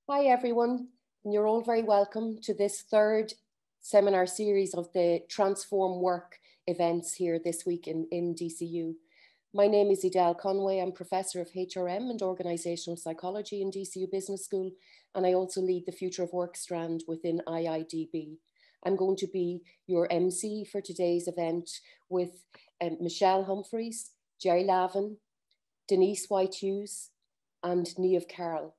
Hi everyone, and you're all very welcome to this third seminar series of the Transform Work events here this week in DCU. My name is Edel Conway. I'm Professor of HRM and Organisational Psychology in DCU Business School, and I also lead the Future of Work strand within IIDB. I'm going to be your MC for today's event with Michelle Humphreys, Gerard Lavin, Denise White-Hughes, and Niamh Carroll.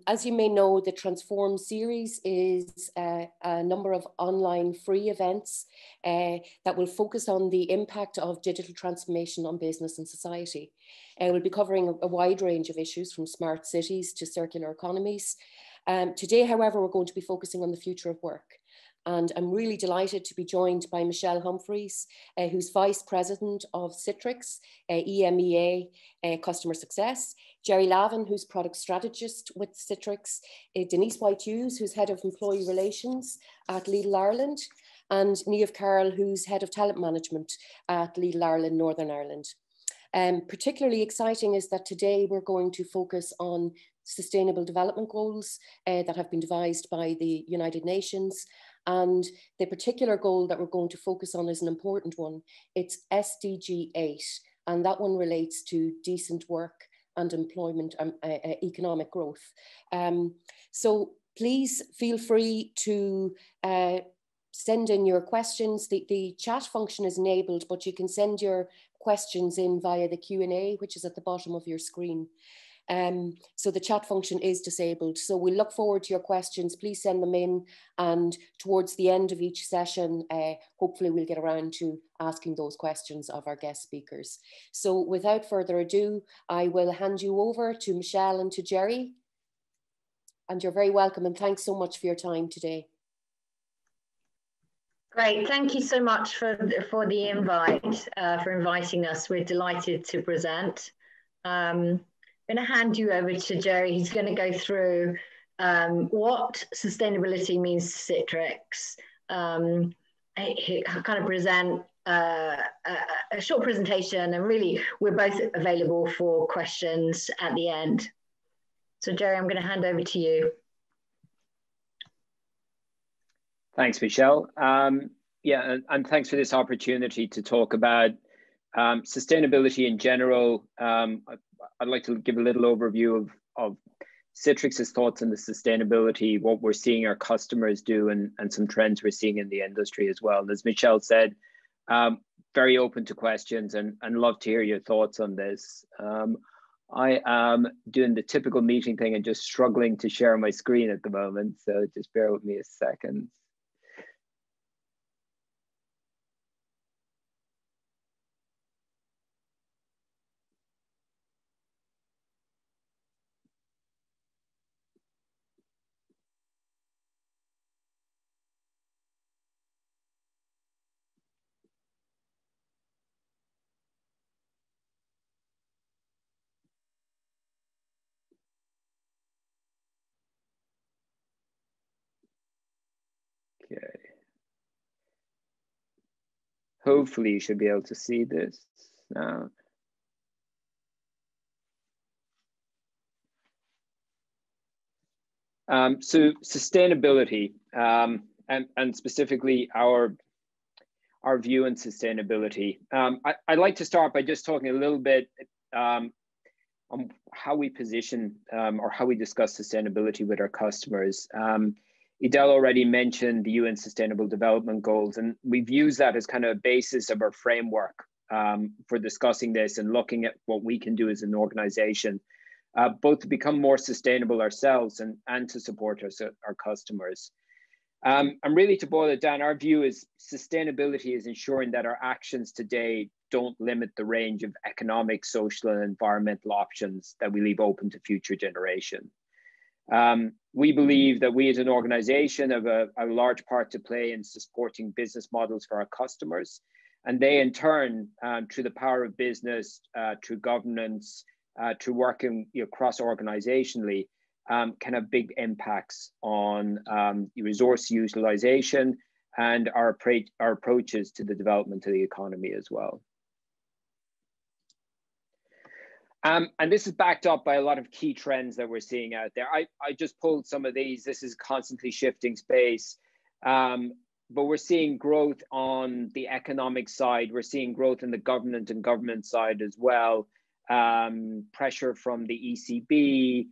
As you may know, the Transform series is a number of online free events that will focus on the impact of digital transformation on business and society. We'll be covering a wide range of issues from smart cities to circular economies. Today, however, we're going to be focusing on the future of work. And I'm really delighted to be joined by Michelle Humphreys, who's Vice President of Citrix, EMEA Customer Success, Gerard Lavin, who's Product Strategist with Citrix, Denise White-Hughes, who's Head of Employee Relations at Lidl Ireland, and Niamh Carroll, who's Head of Talent Management at Lidl Ireland, Northern Ireland. Particularly exciting is that today we're going to focus on Sustainable Development Goals that have been devised by the United Nations. And the particular goal that we're going to focus on is an important one. It's SDG 8, and that one relates to decent work and employment and economic growth. So please feel free to send in your questions. The chat function is enabled, but you can send your questions in via the Q&A, which is at the bottom of your screen. So the chat function is disabled. So we look forward to your questions. Please send them in, and towards the end of each session, hopefully we'll get around to asking those questions of our guest speakers. So without further ado, I will hand you over to Michelle and to Gerry. And you're very welcome, and thanks so much for your time today. Great, thank you so much for the invite, for inviting us. We're delighted to present. I'm going to hand you over to Gerry. He's going to go through what sustainability means to Citrix. He'll kind of present a short presentation, and really we're both available for questions at the end. So Gerry, I'm going to hand over to you. Thanks, Michelle. Yeah, and thanks for this opportunity to talk about sustainability in general. I'd like to give a little overview of Citrix's thoughts on the sustainability, what we're seeing our customers do, and some trends we're seeing in the industry as well. And as Michelle said, very open to questions and love to hear your thoughts on this. I am doing the typical meeting thing and just struggling to share my screen at the moment, so just bear with me a second. Okay. Hopefully you should be able to see this now. So sustainability, and specifically our view on sustainability. I'd like to start by just talking a little bit on how we position or how we discuss sustainability with our customers. Edel already mentioned the UN Sustainable Development Goals, and we've used that as kind of a basis of our framework for discussing this and looking at what we can do as an organization, both to become more sustainable ourselves and to support our customers. And really, to boil it down, our view is sustainability is ensuring that our actions today don't limit the range of economic, social, and environmental options that we leave open to future generations. We believe that we as an organization have a large part to play in supporting business models for our customers. And they in turn, through the power of business, through governance, through working cross-organizationally, can have big impacts on resource utilization and our approaches to the development of the economy as well. And this is backed up by a lot of key trends that we're seeing out there. I just pulled some of these. This is constantly shifting space. But we're seeing growth on the economic side. We're seeing growth in the government side as well. Pressure from the ECB,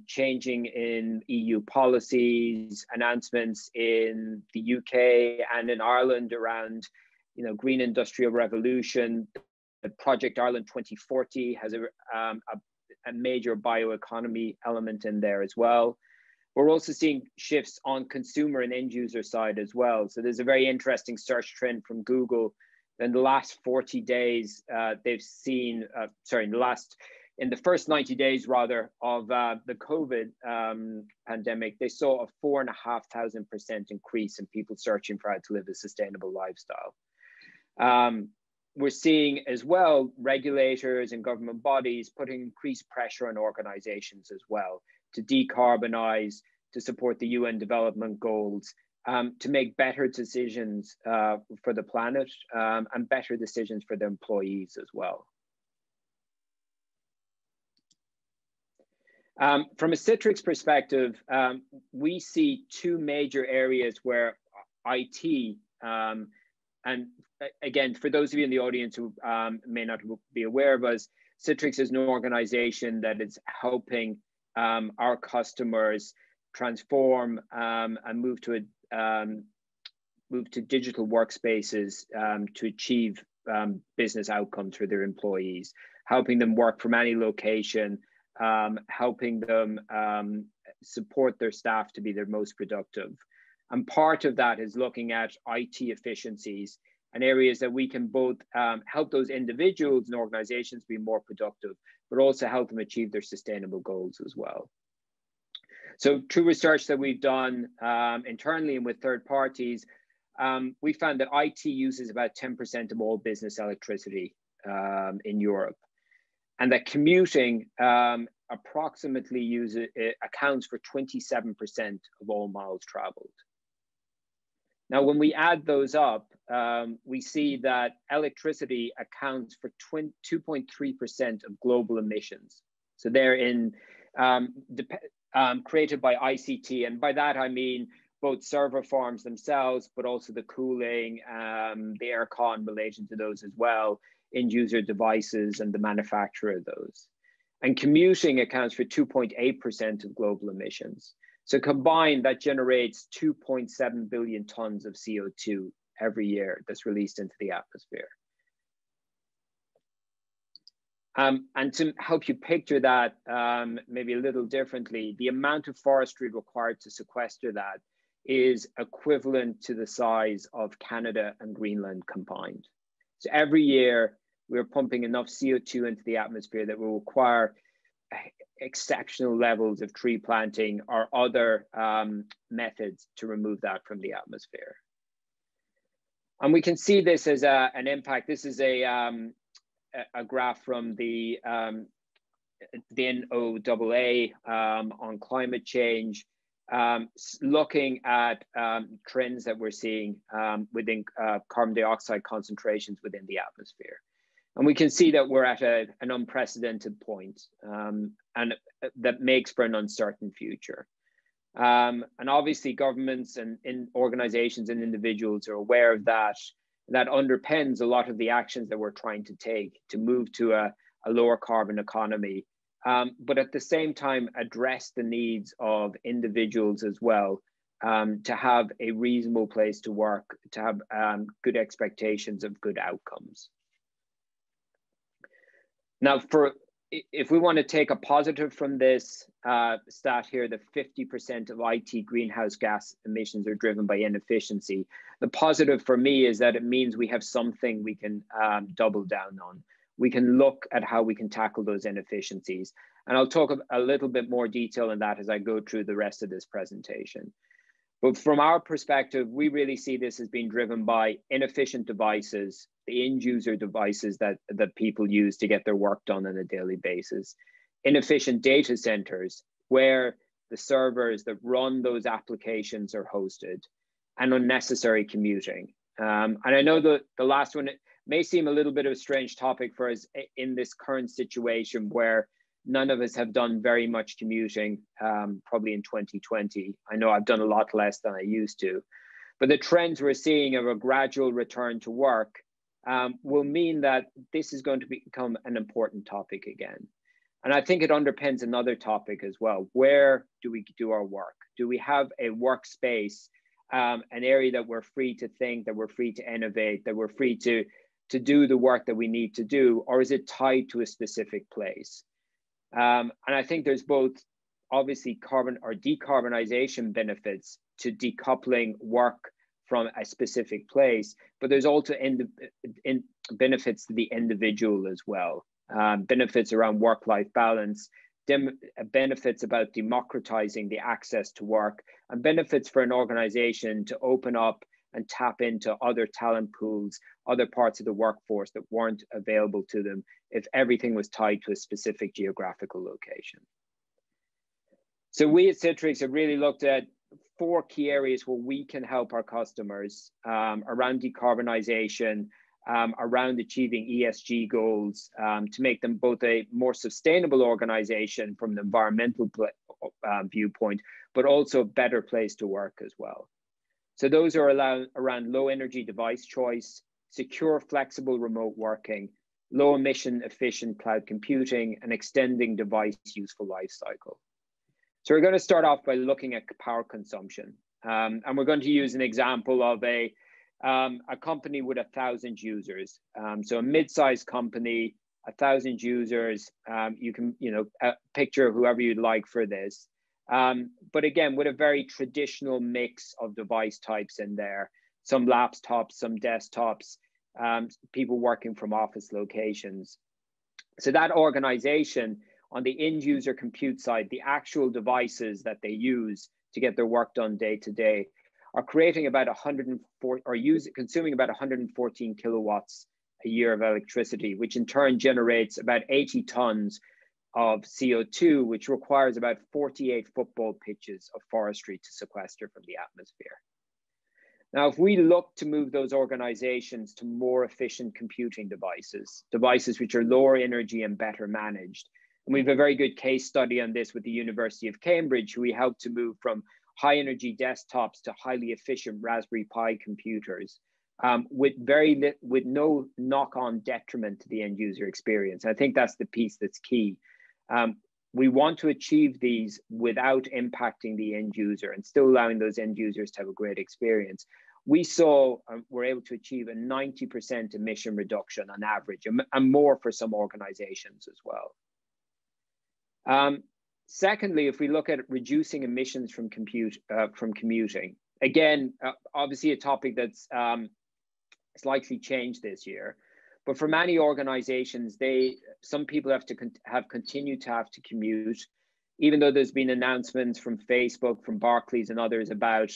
changing in EU policies, announcements in the UK and in Ireland around, green industrial revolution. The Project Ireland 2040 has a major bioeconomy element in there as well. We're also seeing shifts on consumer and end user side as well. So there's a very interesting search trend from Google. In the last 40 days, they've seen, in the first 90 days rather of the COVID pandemic, they saw a 4,500% increase in people searching for how to live a sustainable lifestyle. We're seeing as well regulators and government bodies putting increased pressure on organizations as well to decarbonize, to support the UN development goals, to make better decisions for the planet and better decisions for the employees as well. From a Citrix perspective, we see two major areas where IT, and again, for those of you in the audience who may not be aware of us, Citrix is an organization that is helping our customers transform and move to digital workspaces to achieve business outcomes for their employees, helping them work from any location, helping them support their staff to be their most productive. And part of that is looking at IT efficiencies and areas that we can both help those individuals and organizations be more productive, but also help them achieve their sustainable goals as well. So through research that we've done internally and with third parties, we found that IT uses about 10% of all business electricity in Europe, and that commuting approximately accounts for 27% of all miles traveled. Now, when we add those up, we see that electricity accounts for 2.3% of global emissions. So they're created by ICT, and by that I mean both server farms themselves, but also the cooling, the aircon related to those as well, end user devices and the manufacture of those. And commuting accounts for 2.8% of global emissions. So combined, that generates 2.7 billion tons of CO2 every year that's released into the atmosphere. And to help you picture that maybe a little differently, the amount of forestry required to sequester that is equivalent to the size of Canada and Greenland combined. So every year, we're pumping enough CO2 into the atmosphere that will require exceptional levels of tree planting or other methods to remove that from the atmosphere. And we can see this as an impact. This is a graph from the NOAA on climate change, looking at trends that we're seeing within carbon dioxide concentrations within the atmosphere. And we can see that we're at an unprecedented point, and that makes for an uncertain future. And obviously governments and organizations and individuals are aware of that. That underpins a lot of the actions that we're trying to take to move to a lower carbon economy, but at the same time address the needs of individuals as well, to have a reasonable place to work, to have good expectations of good outcomes. Now, if we want to take a positive from this stat here, that 50% of IT greenhouse gas emissions are driven by inefficiency. The positive for me is that it means we have something we can double down on. We can look at how we can tackle those inefficiencies. And I'll talk a little bit more detail on that as I go through the rest of this presentation. But from our perspective, we really see this as being driven by inefficient devices, the end user devices that people use to get their work done on a daily basis, inefficient data centers where the servers that run those applications are hosted, and unnecessary commuting. And I know the last one, may seem a little bit of a strange topic for us in this current situation where none of us have done very much commuting, probably in 2020. I know I've done a lot less than I used to, but the trends we're seeing of a gradual return to work will mean that this is going to become an important topic again. And I think it underpins another topic as well. Where do we do our work? Do we have a workspace, an area that we're free to think, that we're free to innovate, that we're free to do the work that we need to do, or is it tied to a specific place? And I think there's both obviously carbon or decarbonization benefits to decoupling work from a specific place, but there's also benefits to the individual as well. Benefits around work-life balance, benefits about democratizing the access to work, and benefits for an organization to open up and tap into other talent pools, other parts of the workforce that weren't available to them if everything was tied to a specific geographical location. So we at Citrix have really looked at 4 key areas where we can help our customers around decarbonization, around achieving ESG goals, to make them both a more sustainable organization from an environmental viewpoint, but also a better place to work as well. So those are around low energy device choice, secure, flexible remote working, low emission efficient cloud computing, and extending device useful life cycle. So we're going to start off by looking at power consumption. And we're going to use an example of a company with 1,000 users. So a mid-sized company, 1,000 users, you can picture whoever you'd like for this. But again, with a very traditional mix of device types in there, some laptops, some desktops, people working from office locations. So that organization on the end user compute side, the actual devices that they use to get their work done day to day are creating about consuming about 114 kilowatts a year of electricity, which in turn generates about 80 tons of CO2, which requires about 48 football pitches of forestry to sequester from the atmosphere. Now, if we look to move those organizations to more efficient computing devices which are lower energy and better managed, and we have a very good case study on this with the University of Cambridge, who we helped to move from high energy desktops to highly efficient Raspberry Pi computers with no knock-on detriment to the end user experience. I think that's the piece that's key. We want to achieve these without impacting the end user and still allowing those end users to have a great experience. We saw we're able to achieve a 90% emission reduction on average, and more for some organizations as well. Secondly, if we look at reducing emissions from commuting, again, obviously a topic that's slightly changed this year, but for many organizations, some people have continued to have to commute, even though there's been announcements from Facebook, from Barclays and others about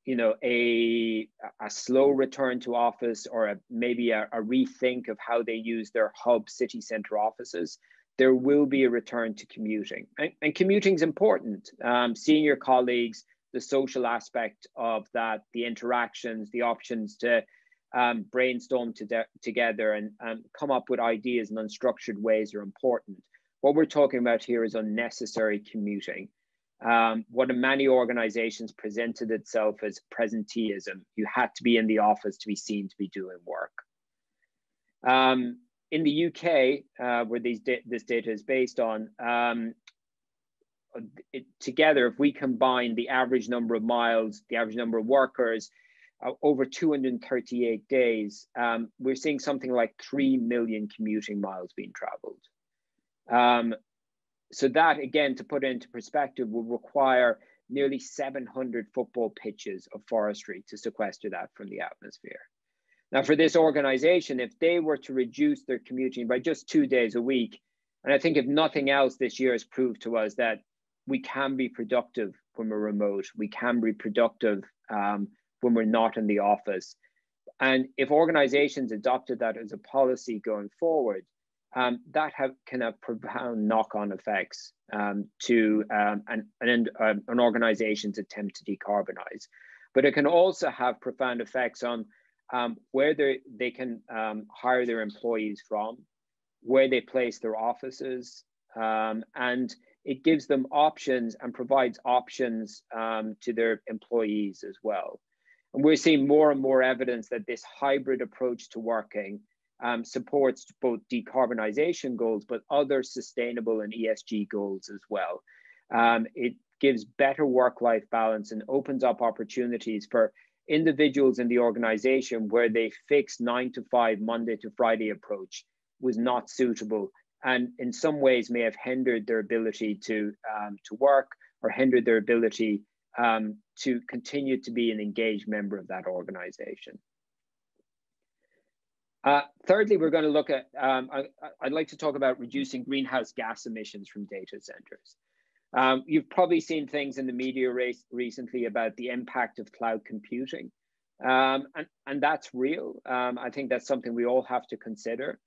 a slow return to office, or maybe a rethink of how they use their hub city center offices. There will be a return to commuting. And commuting is important. Seeing your colleagues, the social aspect of that, the interactions, the options to brainstorm together and come up with ideas in unstructured ways are important. What we're talking about here is unnecessary commuting. What in many organizations presented itself as presenteeism. You had to be in the office to be seen to be doing work. In the UK, where this data is based on, together, if we combine the average number of miles, the average number of workers, over 238 days, we're seeing something like 3 million commuting miles being traveled. So that, again, to put it into perspective, will require nearly 700 football pitches of forestry to sequester that from the atmosphere. Now, for this organization, if they were to reduce their commuting by just 2 days a week, and I think if nothing else this year has proved to us that we can be productive when we're remote, we can be productive when we're not in the office. And if organizations adopted that as a policy going forward, that can have profound knock-on effects to an organization's attempt to decarbonize. But it can also have profound effects on where they can hire their employees from, where they place their offices, and it gives them options and provides options to their employees as well. And we're seeing more and more evidence that this hybrid approach to working supports both decarbonization goals, but other sustainable and ESG goals as well. It gives better work-life balance and opens up opportunities for individuals in the organization where they fixed 9 to 5 Monday to Friday approach was not suitable, and in some ways may have hindered their ability to work, or hindered their ability to continue to be an engaged member of that organization. Thirdly, we're going to look at, I'd like to talk about reducing greenhouse gas emissions from data centers. You've probably seen things in the media recently about the impact of cloud computing, and that's real. I think that's something we all have to consider.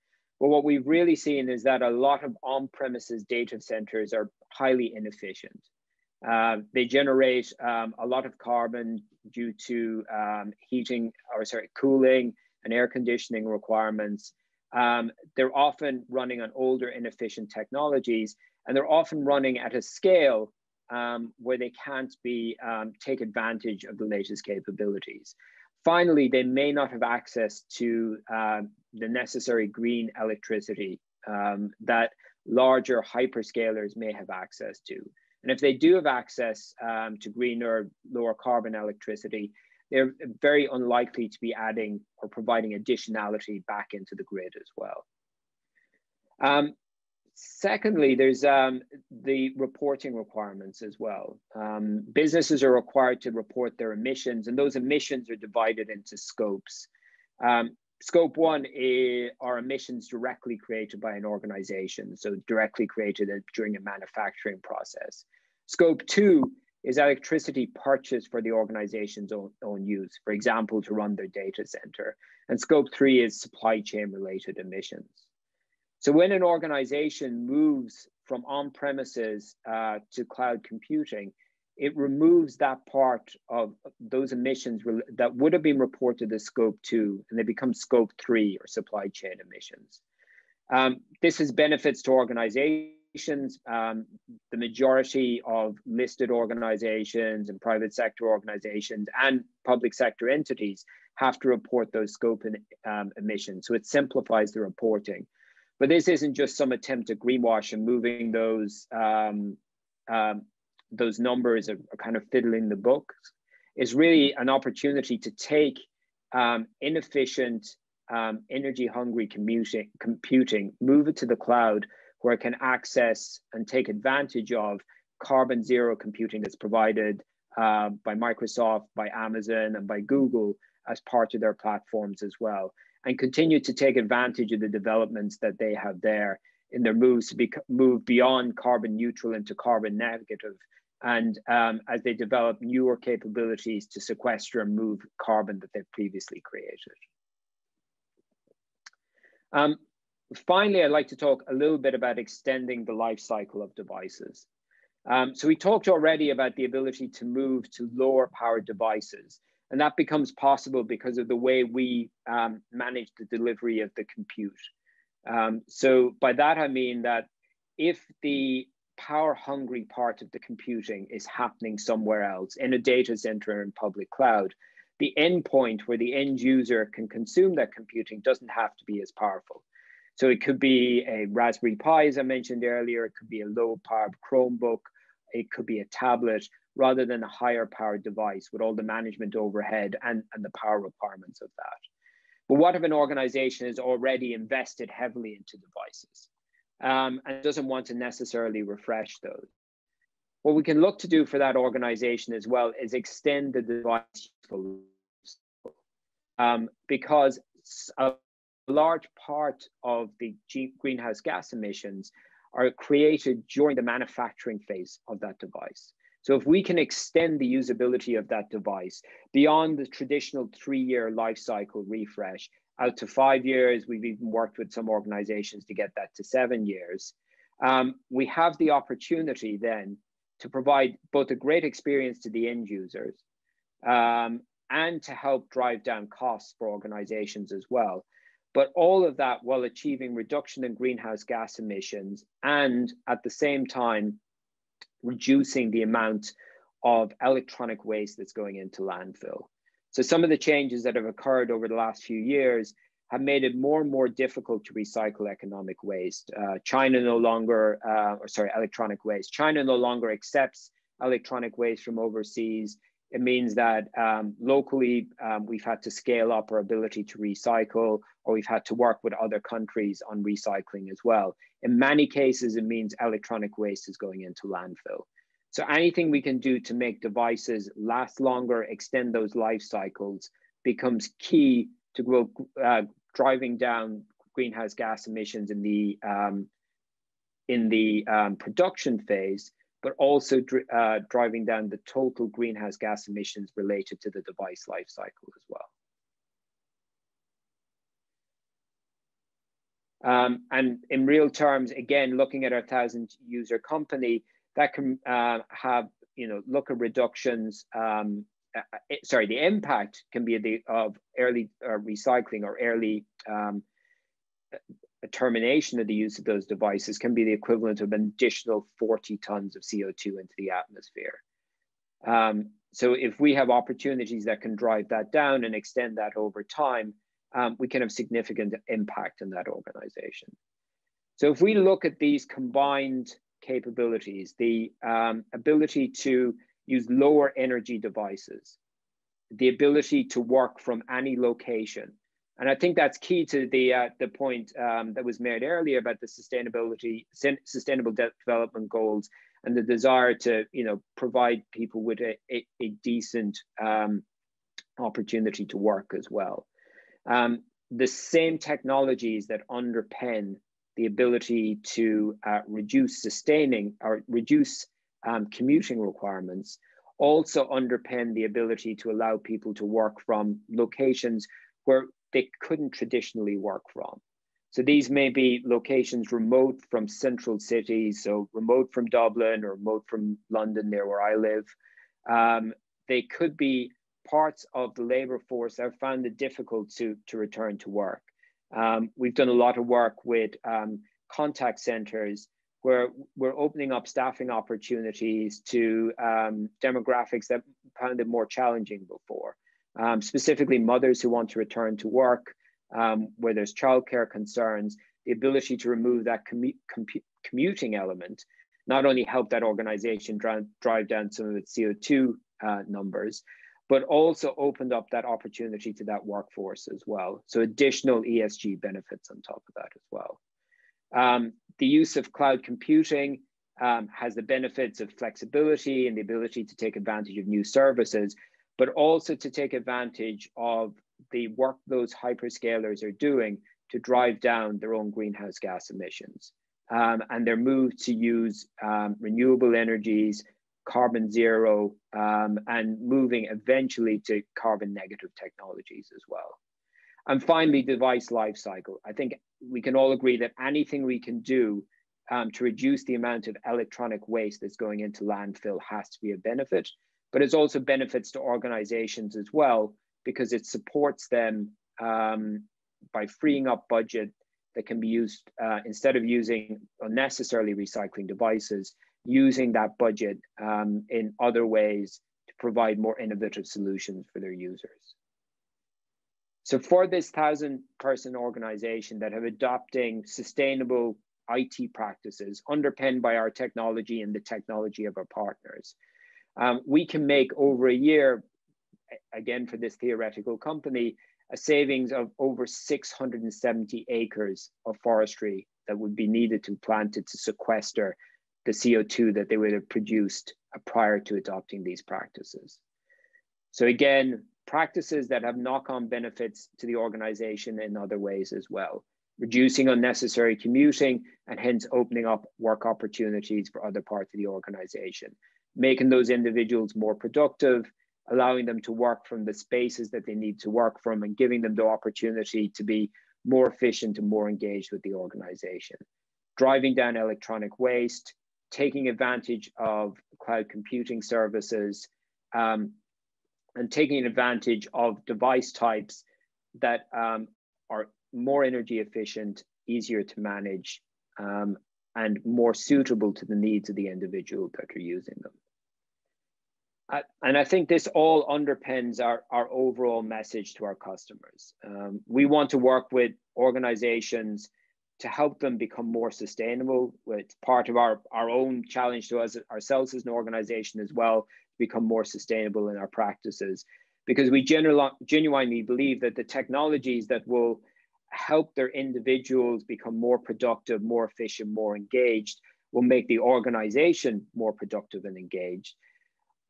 But what we've really seen is that a lot of on-premises data centers are highly inefficient. They generate a lot of carbon due to cooling and air conditioning requirements. They're often running on older, inefficient technologies, and they're often running at a scale where they can't take advantage of the latest capabilities. Finally, they may not have access to the necessary green electricity that larger hyperscalers may have access to. And if they do have access to greener, lower carbon electricity, they're very unlikely to be adding or providing additionality back into the grid as well. Secondly, there's the reporting requirements as well. Businesses are required to report their emissions, and those emissions are divided into scopes. Scope 1 are emissions directly created by an organization, so directly created during a manufacturing process. Scope 2 is electricity purchased for the organization's own use, for example, to run their data center. And Scope 3 is supply chain related emissions. So when an organization moves from on-premises to cloud computing, it removes that part of those emissions that would have been reported as Scope 2, and they become Scope 3 or supply chain emissions. This has benefits to organizations. The majority of listed organizations and private sector organizations and public sector entities have to report those scope emissions. So it simplifies the reporting. But this isn't just some attempt at greenwash and moving those numbers are kind of fiddling the books. It's really an opportunity to take inefficient, energy-hungry computing, move it to the cloud where it can access and take advantage of carbon zero computing that's provided by Microsoft, by Amazon, and by Google as part of their platforms as well, and continue to take advantage of the developments that they have there in their moves to move beyond carbon neutral into carbon negative, and as they develop newer capabilities to sequester and move carbon that they've previously created. Finally, I'd like to talk a little bit about extending the life cycle of devices. So we talked already about the ability to move to lower powered devices, and that becomes possible because of the way we manage the delivery of the compute. So by that, I mean that if the power hungry part of the computing is happening somewhere else in a data center and public cloud, the endpoint where the end user can consume that computing doesn't have to be as powerful. So it could be a Raspberry Pi, as I mentioned earlier, it could be a low powered Chromebook, it could be a tablet, rather than a higher powered device with all the management overhead and the power requirements of that. But what if an organization has already invested heavily into devices and doesn't want to necessarily refresh those? What we can look to do for that organization as well is extend the device because a large part of the greenhouse gas emissions are created during the manufacturing phase of that device. So if we can extend the usability of that device beyond the traditional 3-year life cycle refresh out to 5 years, we've even worked with some organizations to get that to 7 years, we have the opportunity then to provide both a great experience to the end users, and to help drive down costs for organizations as well. But all of that while achieving reduction in greenhouse gas emissions and at the same time reducing the amount of electronic waste that's going into landfill. So some of the changes that have occurred over the last few years have made it more and more difficult to recycle economic waste. Electronic waste. China no longer accepts electronic waste from overseas. It means that locally, we've had to scale up our ability to recycle, or we've had to work with other countries on recycling as well. In many cases, it means electronic waste is going into landfill. So anything we can do to make devices last longer, extend those life cycles, becomes key to driving down greenhouse gas emissions in the production phase, but also driving down the total greenhouse gas emissions related to the device life cycle as well. And in real terms, again, looking at our 1,000 user company, that can have, look at reductions. The impact can be of early recycling or early termination of the use of those devices can be the equivalent of an additional 40 tons of CO2 into the atmosphere. So if we have opportunities that can drive that down and extend that over time, we can have significant impact in that organization. So if we look at these combined capabilities, the ability to use lower energy devices, the ability to work from any location. And I think that's key to the point that was made earlier about the sustainable development goals and the desire to provide people with a decent opportunity to work as well. The same technologies that underpin the ability to reduce commuting requirements also underpin the ability to allow people to work from locations where they couldn't traditionally work from. So these may be locations remote from central cities, so remote from Dublin or remote from London, near where I live. They could be parts of the labor force that have found it difficult to return to work. We've done a lot of work with contact centers where we're opening up staffing opportunities to demographics that found it more challenging before. Specifically mothers who want to return to work, where there's childcare concerns, the ability to remove that commuting element, not only help that organization drive down some of its CO2 numbers, but also opened up that opportunity to that workforce as well. So additional ESG benefits on top of that as well. The use of cloud computing has the benefits of flexibility and the ability to take advantage of new services, but also to take advantage of the work those hyperscalers are doing to drive down their own greenhouse gas emissions. And their move to use renewable energies, carbon zero, and moving eventually to carbon negative technologies as well. And finally, device life cycle. I think we can all agree that anything we can do to reduce the amount of electronic waste that's going into landfill has to be a benefit, but it's also benefits to organizations as well, because it supports them by freeing up budget that can be used, instead of using unnecessarily recycling devices, using that budget in other ways to provide more innovative solutions for their users. So for this 1,000-person organization that have adopting sustainable IT practices underpinned by our technology and the technology of our partners, we can make over a year, again for this theoretical company, a savings of over 670 acres of forestry that would be needed to planted to sequester the CO2 that they would have produced prior to adopting these practices. So again, practices that have knock-on benefits to the organization in other ways as well, reducing unnecessary commuting and hence opening up work opportunities for other parts of the organization, making those individuals more productive, allowing them to work from the spaces that they need to work from and giving them the opportunity to be more efficient and more engaged with the organization, driving down electronic waste, taking advantage of cloud computing services, and taking advantage of device types that are more energy efficient, easier to manage, and more suitable to the needs of the individual that are using them. And I think this all underpins our overall message to our customers. We want to work with organizations to help them become more sustainable. It's part of our own challenge to us ourselves as an organization as well, to become more sustainable in our practices, because we genuinely believe that the technologies that will help their individuals become more productive, more efficient, more engaged, will make the organization more productive and engaged.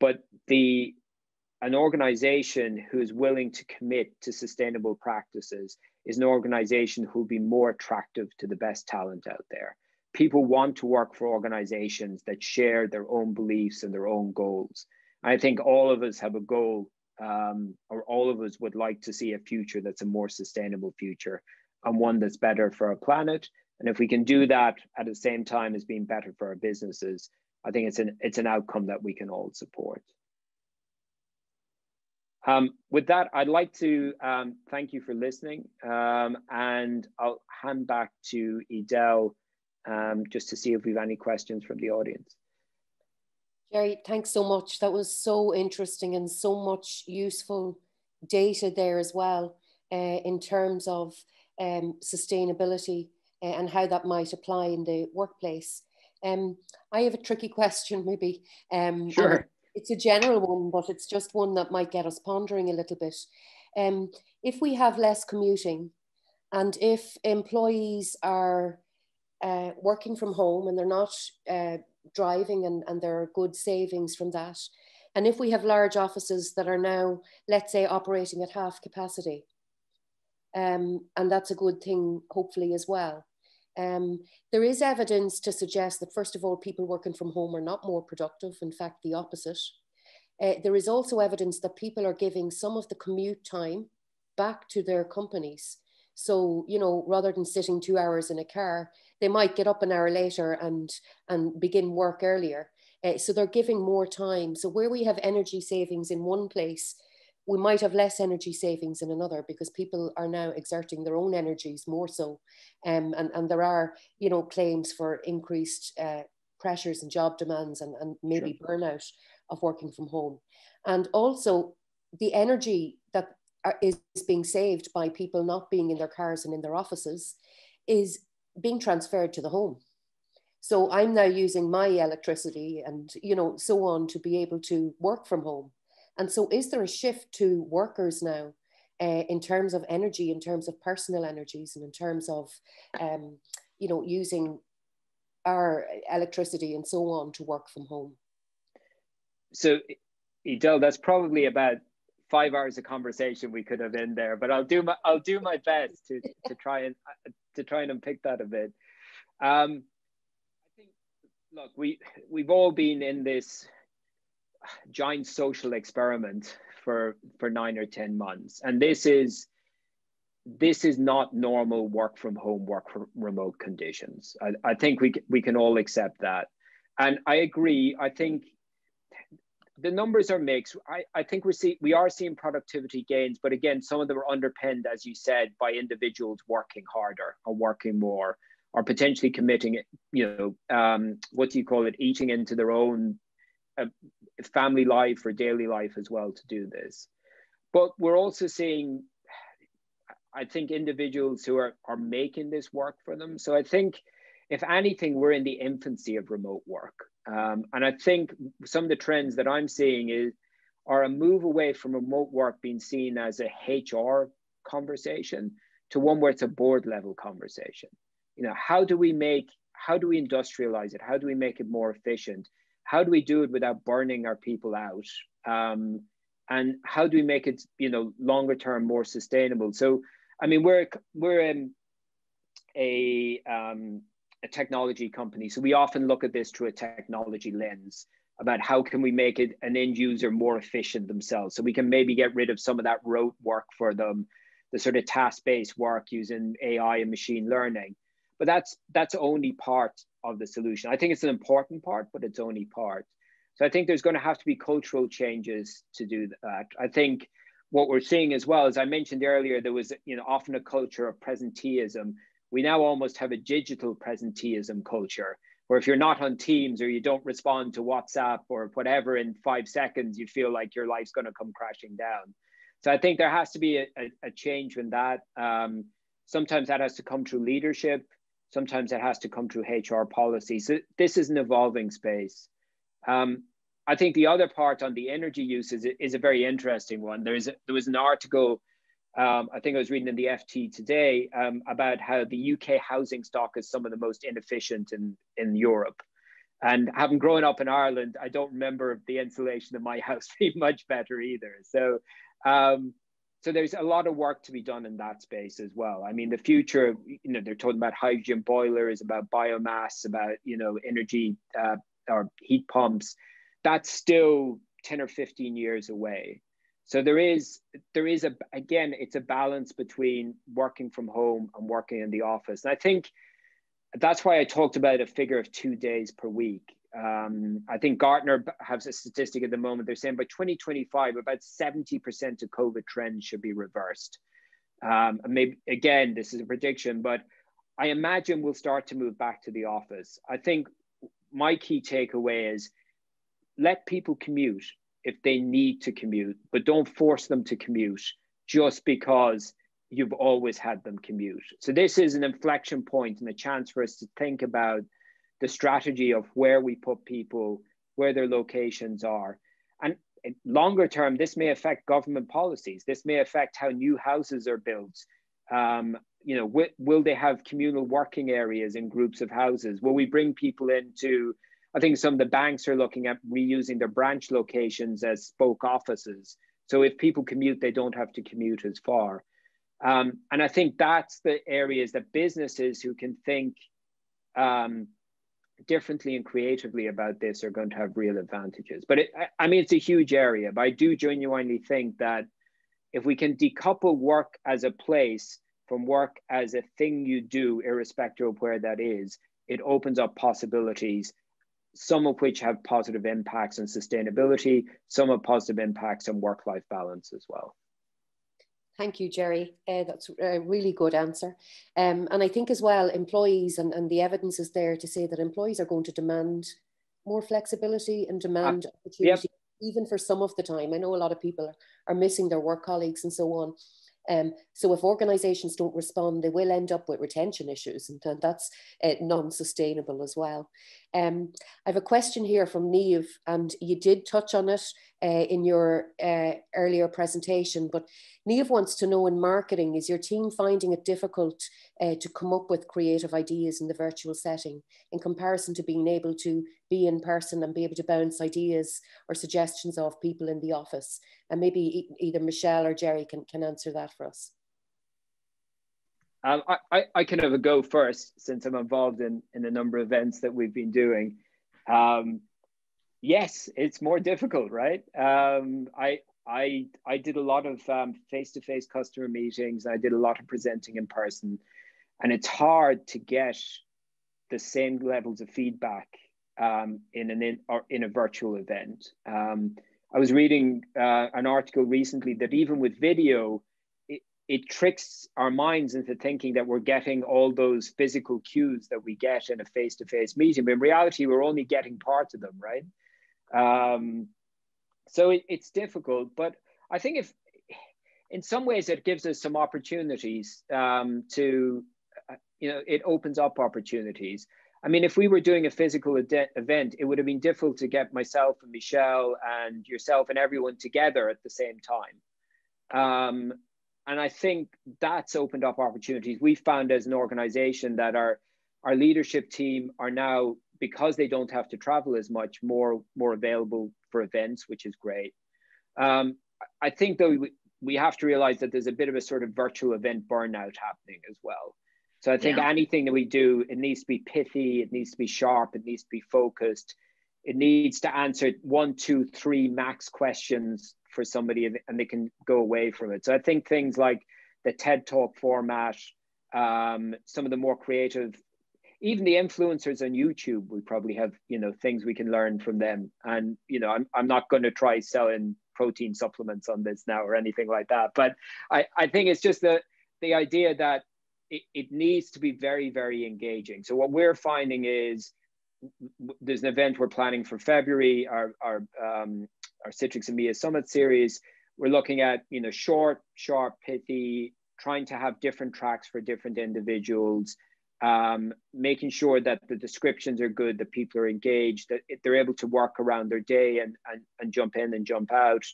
But an organization who is willing to commit to sustainable practices is an organization who will be more attractive to the best talent out there. People want to work for organizations that share their own beliefs and their own goals. I think all of us have a goal, or all of us would like to see a future that's a more sustainable future, and one that's better for our planet. And if we can do that at the same time as being better for our businesses, I think it's an outcome that we can all support. With that, I'd like to thank you for listening, and I'll hand back to Edel just to see if we have any questions from the audience. Jerry, thanks so much. That was so interesting and so much useful data there as well, in terms of sustainability and how that might apply in the workplace. I have a tricky question, maybe. Sure. It's a general one, but it's just one that might get us pondering a little bit. If we have less commuting, and if employees are working from home and they're not driving, and there are good savings from that, and if we have large offices that are now, let's say, operating at half capacity, and that's a good thing, hopefully, as well. There is evidence to suggest that, first of all, people working from home are not more productive, in fact, the opposite. There is also evidence that people are giving some of the commute time back to their companies. So, you know, rather than sitting 2 hours in a car, they might get up an hour later and begin work earlier. So they're giving more time. So where we have energy savings in one place, we might have less energy savings in another, because people are now exerting their own energies more so. And there are, you know, claims for increased pressures and job demands, and maybe Sure. burnout of working from home. And also the energy that is being saved by people not being in their cars and in their offices is being transferred to the home. So I'm now using my electricity and, you know, so on, to be able to work from home. And so is there a shift to workers now in terms of energy, in terms of personal energies, and in terms of, you know, using our electricity and so on to work from home? So, Edel, that's probably about 5 hours of conversation we could have in there, but I'll do my best to try and unpick that a bit. I think, look, we've all been in this giant social experiment for 9 or 10 months, and this is not normal work from home, work from remote conditions. I think we can all accept that, and I agree. I think the numbers are mixed. I think we are seeing productivity gains, but again, some of them are underpinned, as you said, by individuals working harder or working more, or potentially committing, you know, what do you call it, eating into their own family life or daily life as well to do this. But we're also seeing, I think, individuals who are making this work for them. So I think, if anything, we're in the infancy of remote work. And I think some of the trends that I'm seeing are a move away from remote work being seen as a HR conversation to one where it's a board level conversation. You know, how do we industrialize it? How do we make it more efficient? How do we do it without burning our people out? And how do we make it, you know, longer term more sustainable? So, I mean, we're in a technology company, so we often look at this through a technology lens about how can we make it an end user more efficient themselves, so we can maybe get rid of some of that rote work for them, the sort of task-based work using AI and machine learning. But that's only part of the solution. I think it's an important part, but it's only part. So I think there's going to have to be cultural changes to do that. I think what we're seeing as well, as I mentioned earlier, there was, you know, often a culture of presenteeism. We now almost have a digital presenteeism culture, where if you're not on Teams or you don't respond to WhatsApp or whatever in 5 seconds, you feel like your life's going to come crashing down. So I think there has to be a change in that. Sometimes that has to come through leadership. Sometimes it has to come through HR policy. So this is an evolving space. I think the other part on the energy use is a very interesting one. There was an article, I think I was reading in the FT today, about how the UK housing stock is some of the most inefficient in Europe. And having grown up in Ireland, I don't remember the insulation in my house being much better either. So, so there's a lot of work to be done in that space as well. I mean, the future, you know, they're talking about hydrogen boilers, about biomass, about, you know, energy or heat pumps. That's still 10 or 15 years away. So there is again, it's a balance between working from home and working in the office. And I think that's why I talked about a figure of 2 days per week. I think Gartner has a statistic at the moment. They're saying by 2025, about 70% of COVID trends should be reversed. And maybe, again, this is a prediction, but I imagine we'll start to move back to the office. I think my key takeaway is let people commute if they need to commute, but don't force them to commute just because you've always had them commute. So this is an inflection point and a chance for us to think about the strategy of where we put people, where their locations are. And longer term, this may affect government policies. This may affect how new houses are built. You know, will they have communal working areas in groups of houses? Will we bring people into, I think some of the banks are looking at reusing their branch locations as spoke offices. So if people commute, they don't have to commute as far. And I think that's the areas that businesses who can think differently and creatively about this are going to have real advantages. But I mean, it's a huge area, but I do genuinely think that if we can decouple work as a place from work as a thing you do, irrespective of where that is, it opens up possibilities, some of which have positive impacts on sustainability, some have positive impacts on work-life balance as well. Thank you, Jerry. That's a really good answer. And I think as well, employees, and the evidence is there to say that employees are going to demand more flexibility and demand opportunity, even for some of the time. I know a lot of people are missing their work colleagues and so on. So if organisations don't respond, they will end up with retention issues, and that's non-sustainable as well. I have a question here from Niamh, and you did touch on it in your earlier presentation, but Niamh wants to know, in marketing, is your team finding it difficult to come up with creative ideas in the virtual setting in comparison to being able to be in person and be able to bounce ideas or suggestions off people in the office? And maybe either Michelle or Jerry can answer that for us. I can have a go first, since I'm involved in a number of events that we've been doing. Yes, it's more difficult, right? I did a lot of face-to-face customer meetings. I did a lot of presenting in person, and it's hard to get the same levels of feedback in a virtual event. I was reading an article recently that even with video, it tricks our minds into thinking that we're getting all those physical cues that we get in a face-to-face meeting. But in reality, we're only getting part of them, right? So it's difficult, but I think if, in some ways, it gives us some opportunities to, it opens up opportunities. I mean, if we were doing a physical event, it would have been difficult to get myself and Michelle and yourself and everyone together at the same time. And I think that's opened up opportunities. We found as an organization that our leadership team are now, because they don't have to travel as much, more available for events, which is great. I think though we have to realize that there's a bit of a sort of virtual event burnout happening as well. So I think anything that we do, it needs to be pithy, it needs to be sharp, it needs to be focused. It needs to answer 1, 2, 3 max questions for somebody, and they can go away from it. So I think things like the TED Talk format, some of the more creative, even the influencers on YouTube, we probably have, you know, things we can learn from them. And, you know, I'm not going to try selling protein supplements on this now or anything like that. But I think it's just the idea that it needs to be very, very engaging. So what we're finding is there's an event we're planning for February, our Citrix EMEA Summit series. We're looking at, you know, short, sharp, pithy, trying to have different tracks for different individuals, making sure that the descriptions are good, that people are engaged, that they're able to work around their day and jump in and jump out,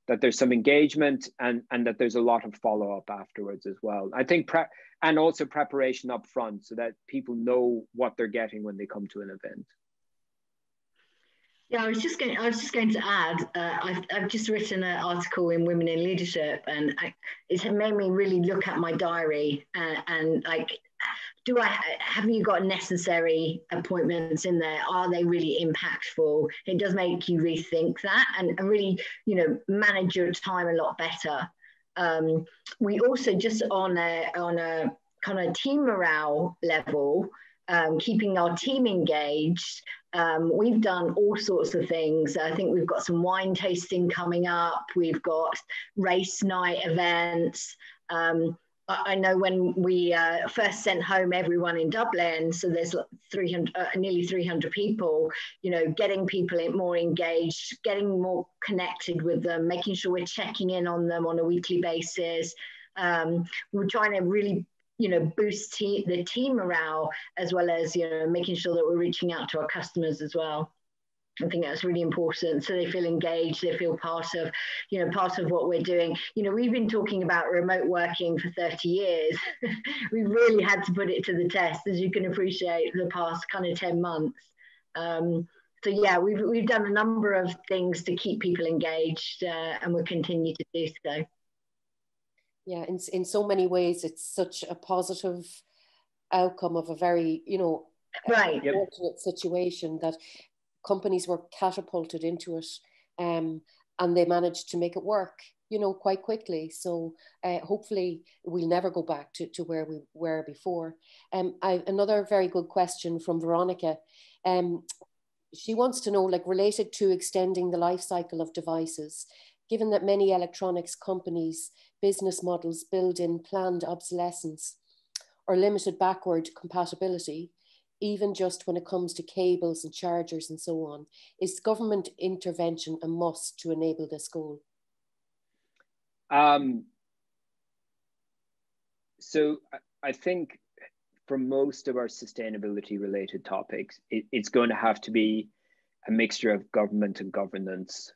that there's some engagement and that there's a lot of follow-up afterwards as well. I think and also preparation up front so that people know what they're getting when they come to an event. Yeah, I was just going to add. I've just written an article in Women in Leadership, and it's made me really look at my diary and like, have you got necessary appointments in there? Are they really impactful? It does make you rethink that and really, you know, manage your time a lot better. We also, just on a kind of team morale level, keeping our team engaged. We've done all sorts of things. I think we've got some wine tasting coming up. We've got race night events. I know when we first sent home everyone in Dublin, so there's nearly 300 people, you know, getting people more engaged, getting more connected with them, making sure we're checking in on them on a weekly basis. We're trying to really, you know, boost the team morale, as well as, you know, making sure that we're reaching out to our customers as well. I think that's really important, so they feel engaged, they feel part of, you know, part of what we're doing. You know, we've been talking about remote working for 30 years. We've really had to put it to the test, as you can appreciate, the past kind of 10 months. So yeah, we've done a number of things to keep people engaged, and we'll continue to do so. Yeah, in so many ways, it's such a positive outcome of a very, you know, right, fortunate situation that companies were catapulted into it, and they managed to make it work, you know, quite quickly. So hopefully we'll never go back to where we were before. Another very good question from Veronica. She wants to know, like, related to extending the life cycle of devices, given that many electronics companies' business models build in planned obsolescence or limited backward compatibility, even just when it comes to cables and chargers and so on, is government intervention a must to enable this goal? So I think for most of our sustainability related topics, it's going to have to be a mixture of government and governance.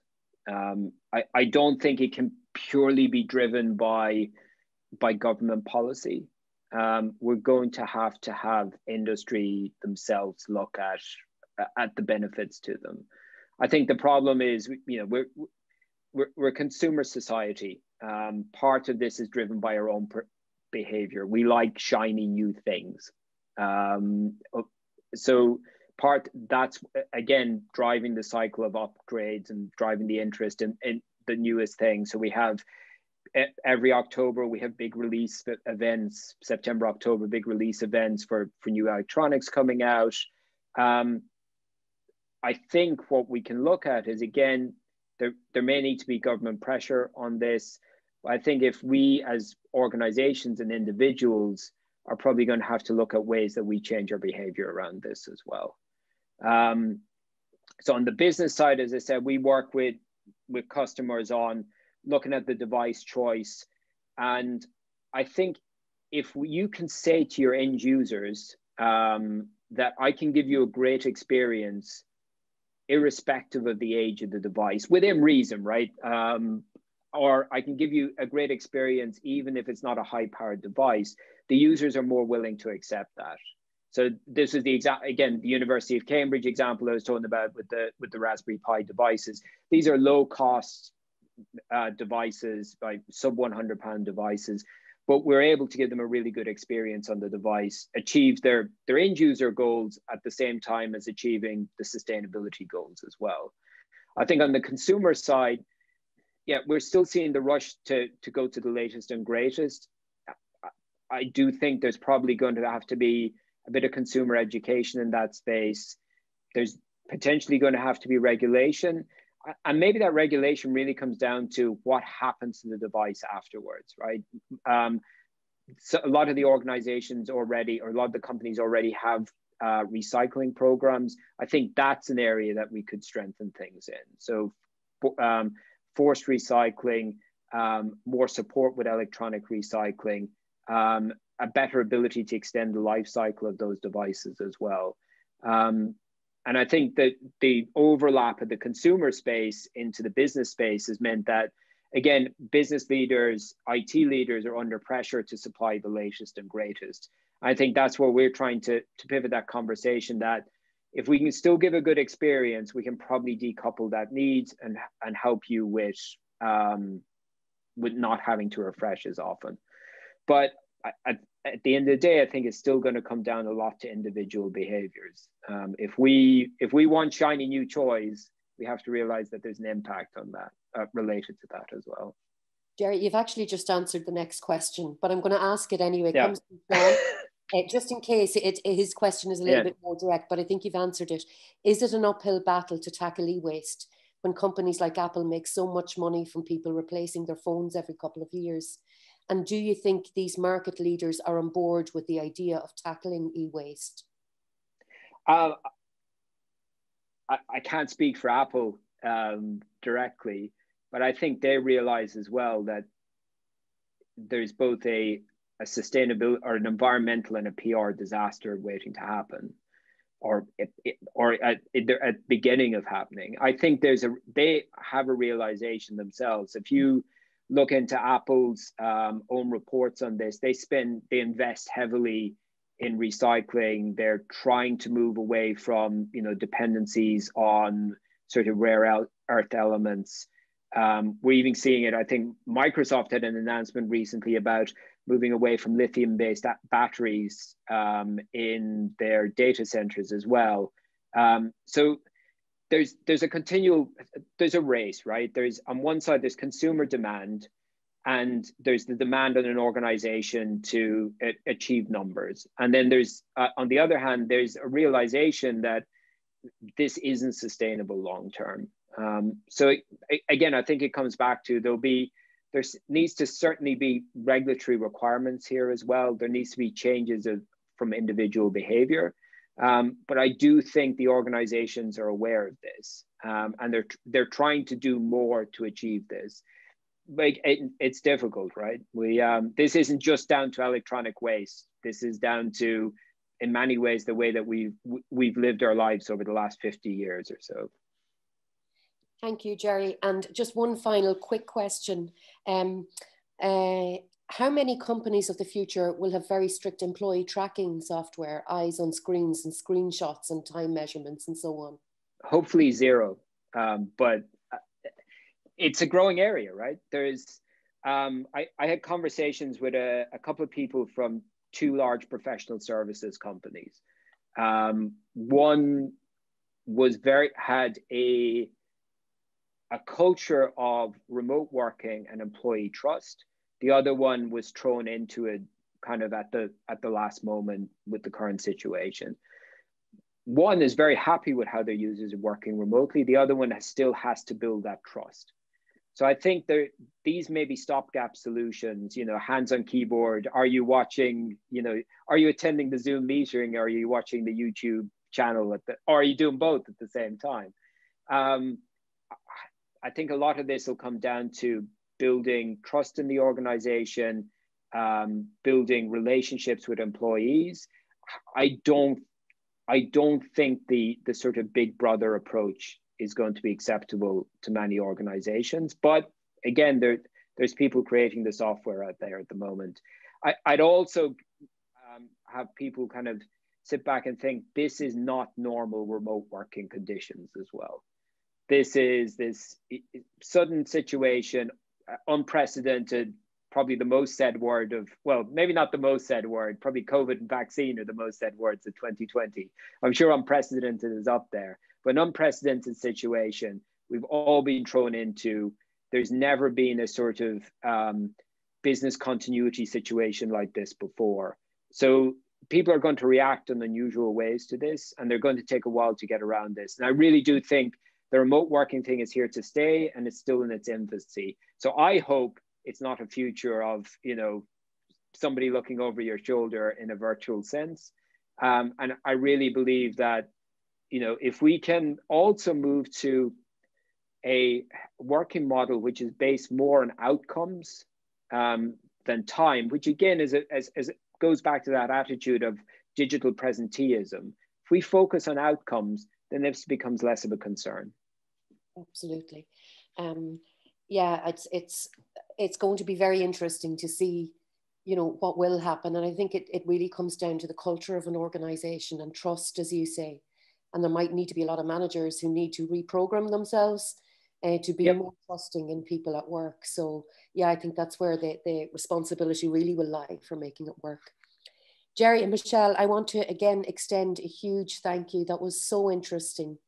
I don't think it can purely be driven by government policy. We're going to have industry themselves look at the benefits to them. I think the problem is, you know, we're a consumer society. Part of this is driven by our own behavior. We like shiny new things. So that's again driving the cycle of upgrades and driving the interest in the newest thing. So we have every October we have big release events, September, October, big release events for new electronics coming out. I think what we can look at is, again, there may need to be government pressure on this. I think if we as organizations and individuals are probably going to have to look at ways that we change our behavior around this as well. So on the business side, as I said, we work with customers on looking at the device choice. And I think if you can say to your end users that I can give you a great experience irrespective of the age of the device, within reason, right? Or I can give you a great experience even if it's not a high-powered device, the users are more willing to accept that. So this is the again, the University of Cambridge example I was talking about with the Raspberry Pi devices. These are low-cost devices, like sub £100 devices, but we're able to give them a really good experience on the device, achieve their end user goals at the same time as achieving the sustainability goals as well. I think on the consumer side, yeah, we're still seeing the rush to go to the latest and greatest. I do think there's probably going to have to be a bit of consumer education in that space. There's potentially going to have to be regulation. And maybe that regulation really comes down to what happens to the device afterwards, right? So a lot of the organizations already, or a lot of the companies already have recycling programs. I think that's an area that we could strengthen things in. So forced recycling, more support with electronic recycling, a better ability to extend the life cycle of those devices as well. And I think that the overlap of the consumer space into the business space has meant that, again, business leaders, IT leaders are under pressure to supply the latest and greatest. I think that's where we're trying to pivot that conversation, that if we can still give a good experience, we can probably decouple that need and help you with not having to refresh as often. But at the end of the day, I think it's still going to come down a lot to individual behaviors. If we want shiny new toys, we have to realize that there's an impact on that related to that as well. Gerry, you've actually just answered the next question, but I'm going to ask it anyway. It Yeah. comes from John, just in case his question is a little bit more direct, but I think you've answered it. Is it an uphill battle to tackle e-waste when companies like Apple make so much money from people replacing their phones every couple of years? And do you think these market leaders are on board with the idea of tackling e-waste? I can't speak for Apple directly, but I think they realize as well that there's both a sustainable or an environmental and a PR disaster waiting to happen, or at the beginning of happening. I think they have a realization themselves. If you look into Apple's own reports on this, they invest heavily in recycling. They're trying to move away from, dependencies on sort of rare earth elements. We're even seeing it. I think Microsoft had an announcement recently about moving away from lithium-based batteries in their data centers as well. So there's a race, right? There's, on one side, there's consumer demand, and there's the demand on an organization to achieve numbers. And then there's, on the other hand, there's a realization that this isn't sustainable long-term. So again, I think it comes back to there needs to certainly be regulatory requirements here as well. There needs to be changes from individual behavior. But I do think the organizations are aware of this, and they're trying to do more to achieve this. Like it's difficult, right? This isn't just down to electronic waste. This is down to, in many ways, the way that we've lived our lives over the last 50 years or so. Thank you, Gerry. And just one final quick question. How many companies of the future will have very strict employee tracking software, eyes on screens and screenshots and time measurements and so on? Hopefully zero, but it's a growing area, right? I had conversations with a couple of people from two large professional services companies. One was had a culture of remote working and employee trust. The other one was thrown into it kind of at the last moment with the current situation. One is very happy with how their users are working remotely. The other one still has to build that trust. So I think these may be stopgap solutions, hands on keyboard. Are you watching, are you attending the Zoom meeting? Or are you watching the YouTube channel or are you doing both at the same time? I think a lot of this will come down to building trust in the organization, building relationships with employees. I don't think the sort of big brother approach is going to be acceptable to many organizations. But again, there's people creating the software out there at the moment. I'd also have people kind of sit back and think this is not normal remote working conditions as well. This is this sudden situation, unprecedented, probably the most said word of, well, maybe not the most said word, probably COVID and vaccine are the most said words of 2020. I'm sure unprecedented is up there, but an unprecedented situation we've all been thrown into. There's never been a sort of business continuity situation like this before. So people are going to react in unusual ways to this, and they're going to take a while to get around this. And I really do think the remote working thing is here to stay, and it's still in its infancy. So I hope it's not a future of, you know, somebody looking over your shoulder in a virtual sense. And I really believe that, you know, if we can also move to a working model which is based more on outcomes than time, which again is as it goes back to that attitude of digital presenteeism. If we focus on outcomes, then this becomes less of a concern. Absolutely. Yeah, it's going to be very interesting to see, you know, what will happen. And I think it really comes down to the culture of an organization and trust, as you say. And there might need to be a lot of managers who need to reprogram themselves to be more trusting in people at work. So yeah, I think that's where the responsibility really will lie for making it work. Jerry and Michelle, I want to again extend a huge thank you. That was so interesting.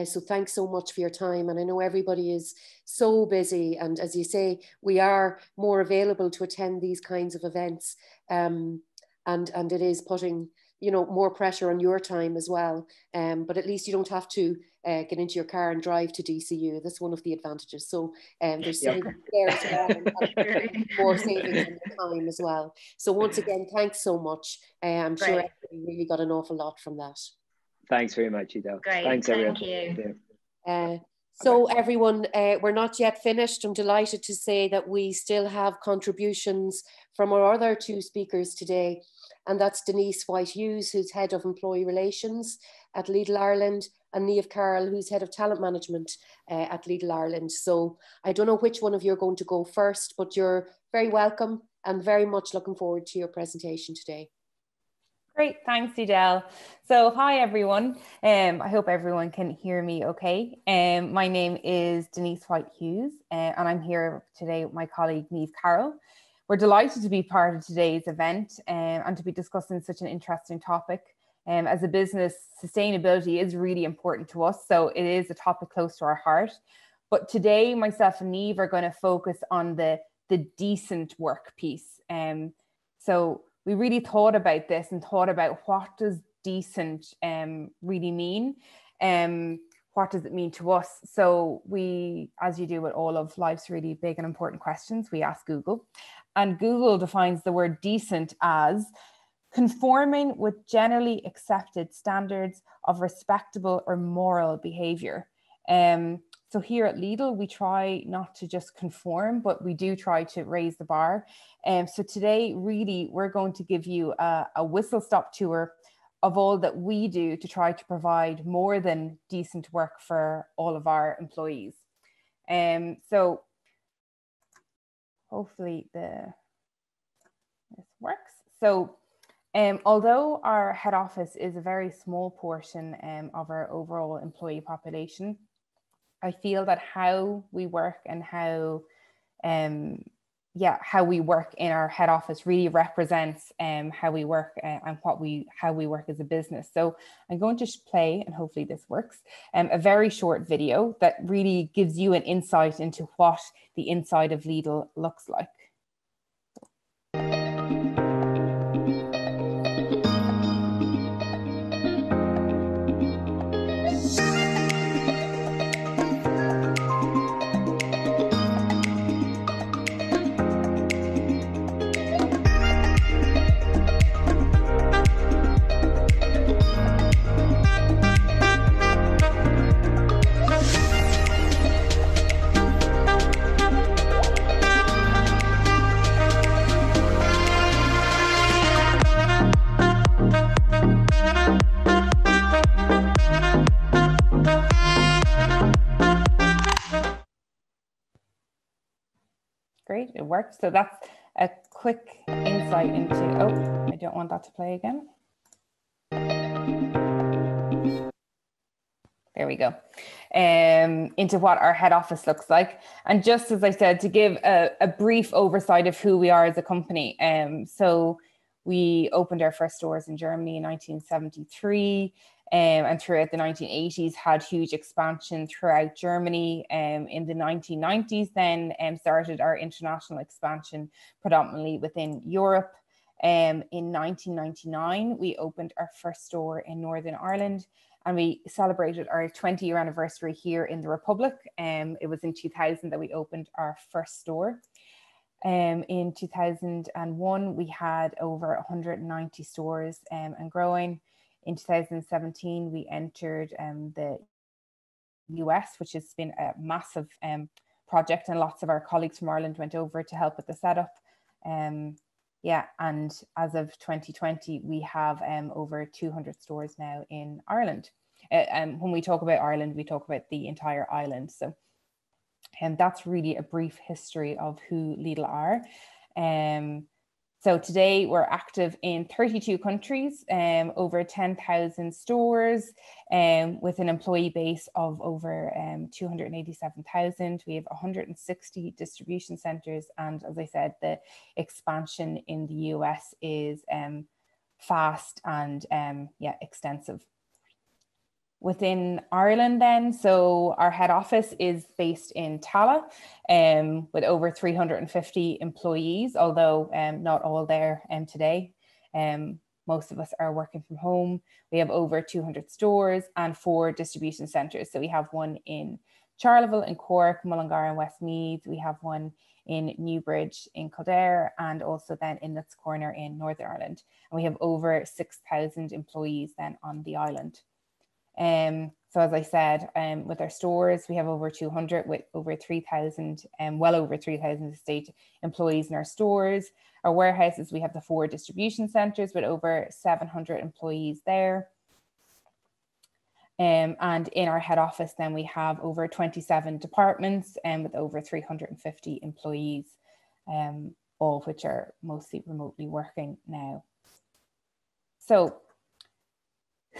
So thanks so much for your time. And I know everybody is so busy. And as you say, we are more available to attend these kinds of events. And it is putting, you know, more pressure on your time as well. But at least you don't have to get into your car and drive to DCU. That's one of the advantages. So there's savings there as well, and more savings in your time as well. So once again, thanks so much. I'm sure everybody really got an awful lot from that. Thanks very much, Edel. Great, thanks, thank everyone. you. So everyone, we're not yet finished. I'm delighted to say that we still have contributions from our other two speakers today. And that's Denise White-Hughes, who's Head of Employee Relations at Lidl Ireland, and Niamh Carroll, who's Head of Talent Management at Lidl Ireland. So I don't know which one of you are going to go first, but you're very welcome and very much looking forward to your presentation today. Great, thanks, Edel. So hi, everyone. I hope everyone can hear me okay. My name is Denise White-Hughes, and I'm here today with my colleague, Niamh Carroll. We're delighted to be part of today's event and to be discussing such an interesting topic. As a business, sustainability is really important to us, so it is a topic close to our heart. But today, myself and Niamh are going to focus on the decent work piece. So we really thought about this and thought about what does decent really mean? What does it mean to us? So we, as you do with all of life's really big and important questions, we ask Google. And Google defines the word decent as conforming with generally accepted standards of respectable or moral behavior. So here at Lidl, we try not to just conform, but we do try to raise the bar. So today, really, we're going to give you a whistle-stop tour of all that we do to try to provide more than decent work for all of our employees. So hopefully this works. So although our head office is a very small portion of our overall employee population, I feel that how we work and how we work in our head office really represents how we work and how we work as a business. So I'm going to play, and hopefully this works, a very short video that really gives you an insight into what the inside of Lidl looks like. Great, it worked. So that's a quick insight into, oh, I don't want that to play again. There we go. Into what our head office looks like. And just as I said, to give a brief oversight of who we are as a company. So we opened our first stores in Germany in 1973. And throughout the 1980s had huge expansion throughout Germany. In the 1990s then started our international expansion predominantly within Europe. In 1999, we opened our first store in Northern Ireland, and we celebrated our 20-year anniversary here in the Republic. It was in 2000 that we opened our first store. In 2001, we had over 190 stores and growing. In 2017, we entered the US, which has been a massive project, and lots of our colleagues from Ireland went over to help with the setup. Yeah, and as of 2020, we have over 200 stores now in Ireland. When we talk about Ireland, we talk about the entire island. So, and that's really a brief history of who Lidl are. So today we're active in 32 countries, over 10,000 stores, with an employee base of over 287,000. We have 160 distribution centers. And as I said, the expansion in the US is fast and yeah, extensive. Within Ireland then, so our head office is based in Tallaght, with over 350 employees, although not all there today. Most of us are working from home. We have over 200 stores and 4 distribution centres. So we have one in Charleville in Cork, Mullingar in Westmeath. We have one in Newbridge in Kildare, and also then in Nuts Corner in Northern Ireland. And we have over 6,000 employees then on the island. So as I said, with our stores, we have over 200 with over 3,000, well over 3,000 estate employees in our stores. Our warehouses, we have the 4 distribution centres with over 700 employees there. And in our head office, then we have over 27 departments with over 350 employees, all of which are mostly remotely working now. So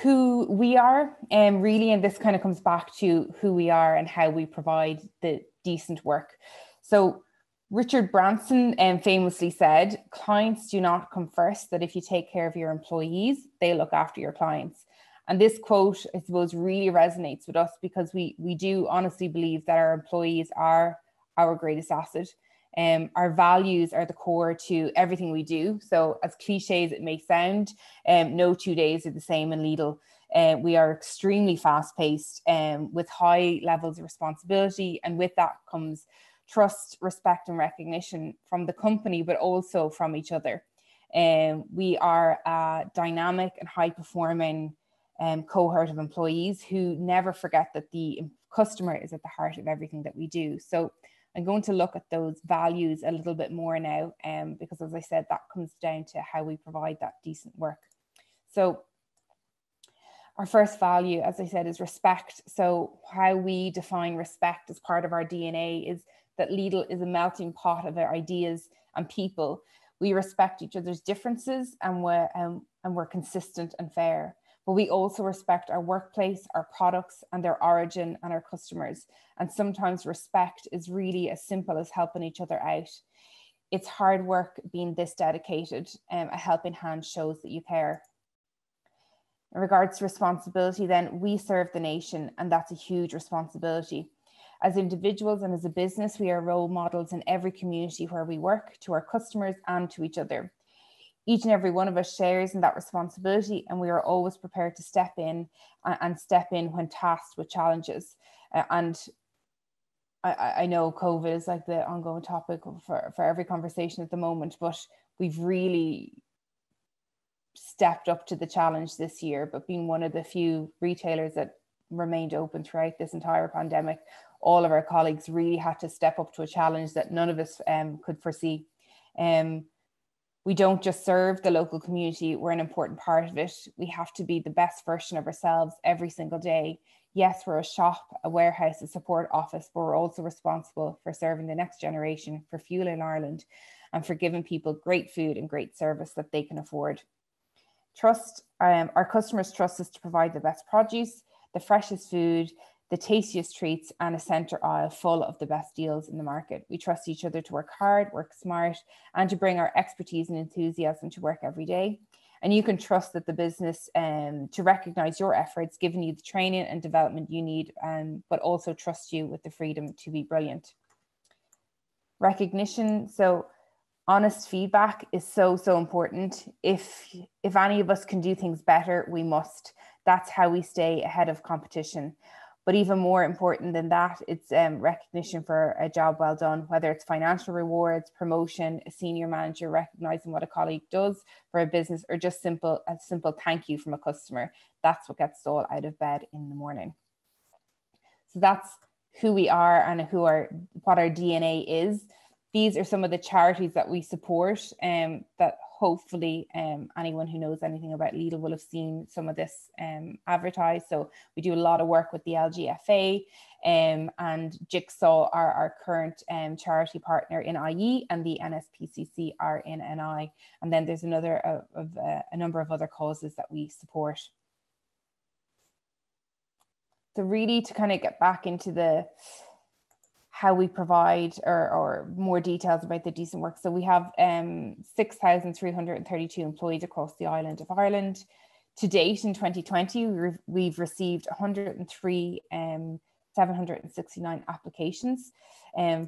who we are, really, and this kind of comes back to who we are and how we provide the decent work. So Richard Branson famously said, clients do not come first, that if you take care of your employees, they look after your clients. And this quote, I suppose, really resonates with us because we do honestly believe that our employees are our greatest asset. Our values are the core to everything we do. So as cliche as it may sound, no 2 days are the same in Lidl. We are extremely fast-paced with high levels of responsibility. And with that comes trust, respect, and recognition from the company, but also from each other. We are a dynamic and high-performing cohort of employees who never forget that the customer is at the heart of everything that we do. So I'm going to look at those values a little bit more now, because as I said, that comes down to how we provide that decent work. So our first value, as I said, is respect. So how we define respect as part of our DNA is that Lidl is a melting pot of our ideas and people. We respect each other's differences and we're consistent and fair. But we also respect our workplace, our products and their origin and our customers. And sometimes respect is really as simple as helping each other out. It's hard work being this dedicated. A helping hand shows that you care. In regards to responsibility, then we serve the nation, and that's a huge responsibility. As individuals and as a business, we are role models in every community where we work, to our customers and to each other. Each and every one of us shares in that responsibility, and we are always prepared to step in when tasked with challenges. And I know COVID is like the ongoing topic for every conversation at the moment, but we've really stepped up to the challenge this year. But being one of the few retailers that remained open throughout this entire pandemic, all of our colleagues really had to step up to a challenge that none of us could foresee. We don't just serve the local community, we're an important part of it. We have to be the best version of ourselves every single day. Yes, we're a shop, a warehouse, a support office, but we're also responsible for serving the next generation, for fueling Ireland, and for giving people great food and great service that they can afford. Trust, our customers trust us to provide the best produce, the freshest food, the tastiest treats, and a centre aisle full of the best deals in the market. We trust each other to work hard, work smart, and to bring our expertise and enthusiasm to work every day. And you can trust that the business to recognise your efforts, giving you the training and development you need, but also trust you with the freedom to be brilliant. Recognition. So Honest feedback is so important. If any of us can do things better, we must. That's how we stay ahead of competition. But even more important than that, it's recognition for a job well done, whether it's financial rewards, promotion, a senior manager recognizing what a colleague does for a business, or just a simple thank you from a customer. That's what gets us all out of bed in the morning. So that's who we are and what our DNA is. These are some of the charities that we support, that hopefully anyone who knows anything about Lidl will have seen some of this advertised. So we do a lot of work with the LGFA, and Jigsaw are our current charity partner in IE, and the NSPCC are in NI. And then there's a number of other causes that we support. So really, to kind of get back into how we provide or more details about the decent work. So we have 6,332 employees across the island of Ireland. To date in 2020, we've received 103,769 applications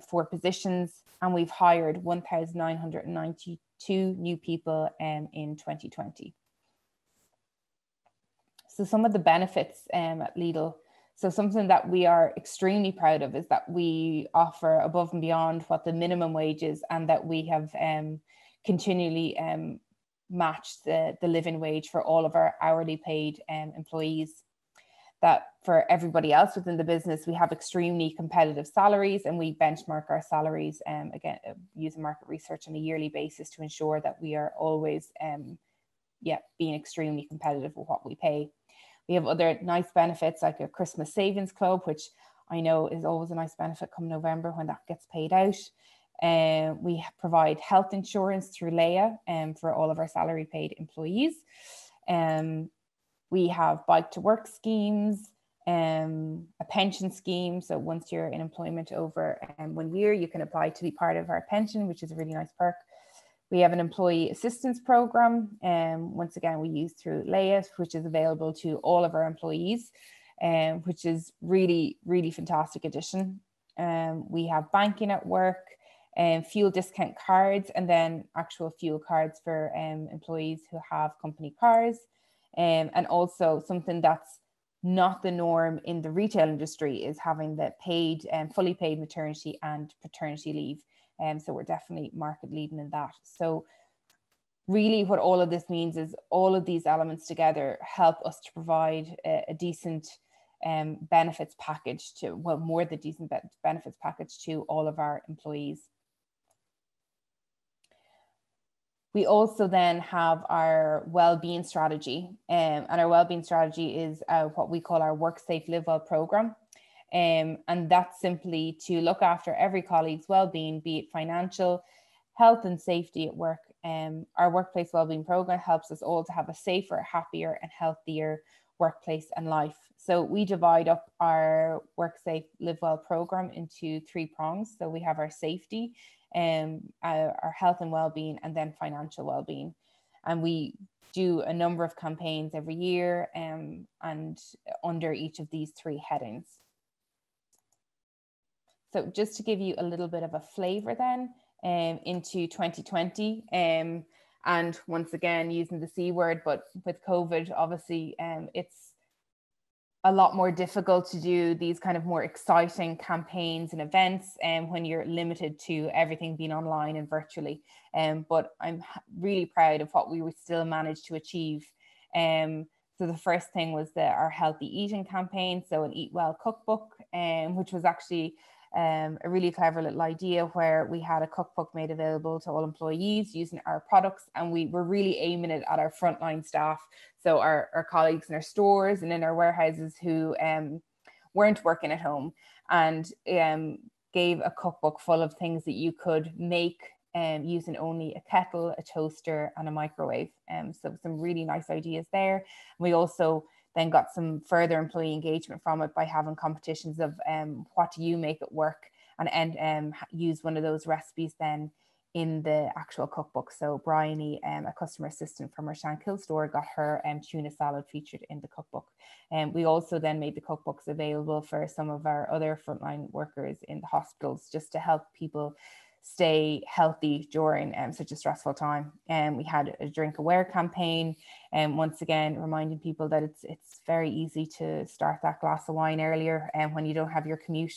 for positions, and we've hired 1,992 new people in 2020. So some of the benefits at Lidl. So something that we are extremely proud of is that we offer above and beyond what the minimum wage is, and that we have continually matched the living wage for all of our hourly paid employees. That for everybody else within the business, we have extremely competitive salaries, and we benchmark our salaries again using market research on a yearly basis to ensure that we are always being extremely competitive with what we pay. We have other nice benefits like a Christmas Savings Club, which I know is always a nice benefit come November when that gets paid out. We provide health insurance through Leia for all of our salary paid employees. We have bike to work schemes, a pension scheme. So once you're in employment over 1 year, you can apply to be part of our pension, which is a really nice perk. We have an employee assistance program, once again, we use through Leia, which is available to all of our employees, which is really, really fantastic addition. We have banking at work, fuel discount cards, and then actual fuel cards for employees who have company cars. And also something that's not the norm in the retail industry is having the paid and fully paid maternity and paternity leave. So we're definitely market leading in that. So really what all of this means is all of these elements together help us to provide a decent benefits package to, well, more the decent benefits package to all of our employees. We also then have our well-being strategy, and our well-being strategy is what we call our Work Safe Live Well program. And that's simply to look after every colleague's well-being, be it financial, health and safety at work. Our workplace well-being program helps us all to have a safer, happier and healthier workplace and life. So we divide up our Work Safe Live Well program into 3 prongs. So we have our safety, our health and well-being, and then financial well-being. And we do a number of campaigns every year and under each of these 3 headings. So just to give you a little bit of a flavor then into 2020, and once again using the C word, but with COVID, obviously it's a lot more difficult to do these kind of more exciting campaigns and events when you're limited to everything being online and virtually. But I'm really proud of what we would still manage to achieve. So the first thing was our healthy eating campaign, so an Eat Well cookbook, which was actually a really clever little idea where we had a cookbook made available to all employees using our products, and we were really aiming it at our frontline staff, so our colleagues in our stores and in our warehouses who weren't working at home, and gave a cookbook full of things that you could make using only a kettle, a toaster and a microwave. So some really nice ideas there. We also then got some further employee engagement from it by having competitions of what do you make at work, and use one of those recipes then in the actual cookbook. So Bryony, a customer assistant from our Shankill store, got her tuna salad featured in the cookbook. And we also then made the cookbooks available for some of our other frontline workers in the hospitals, just to help people stay healthy during such a stressful time. And we had a drink aware campaign, and once again reminding people that it's very easy to start that glass of wine earlier and when you don't have your commute.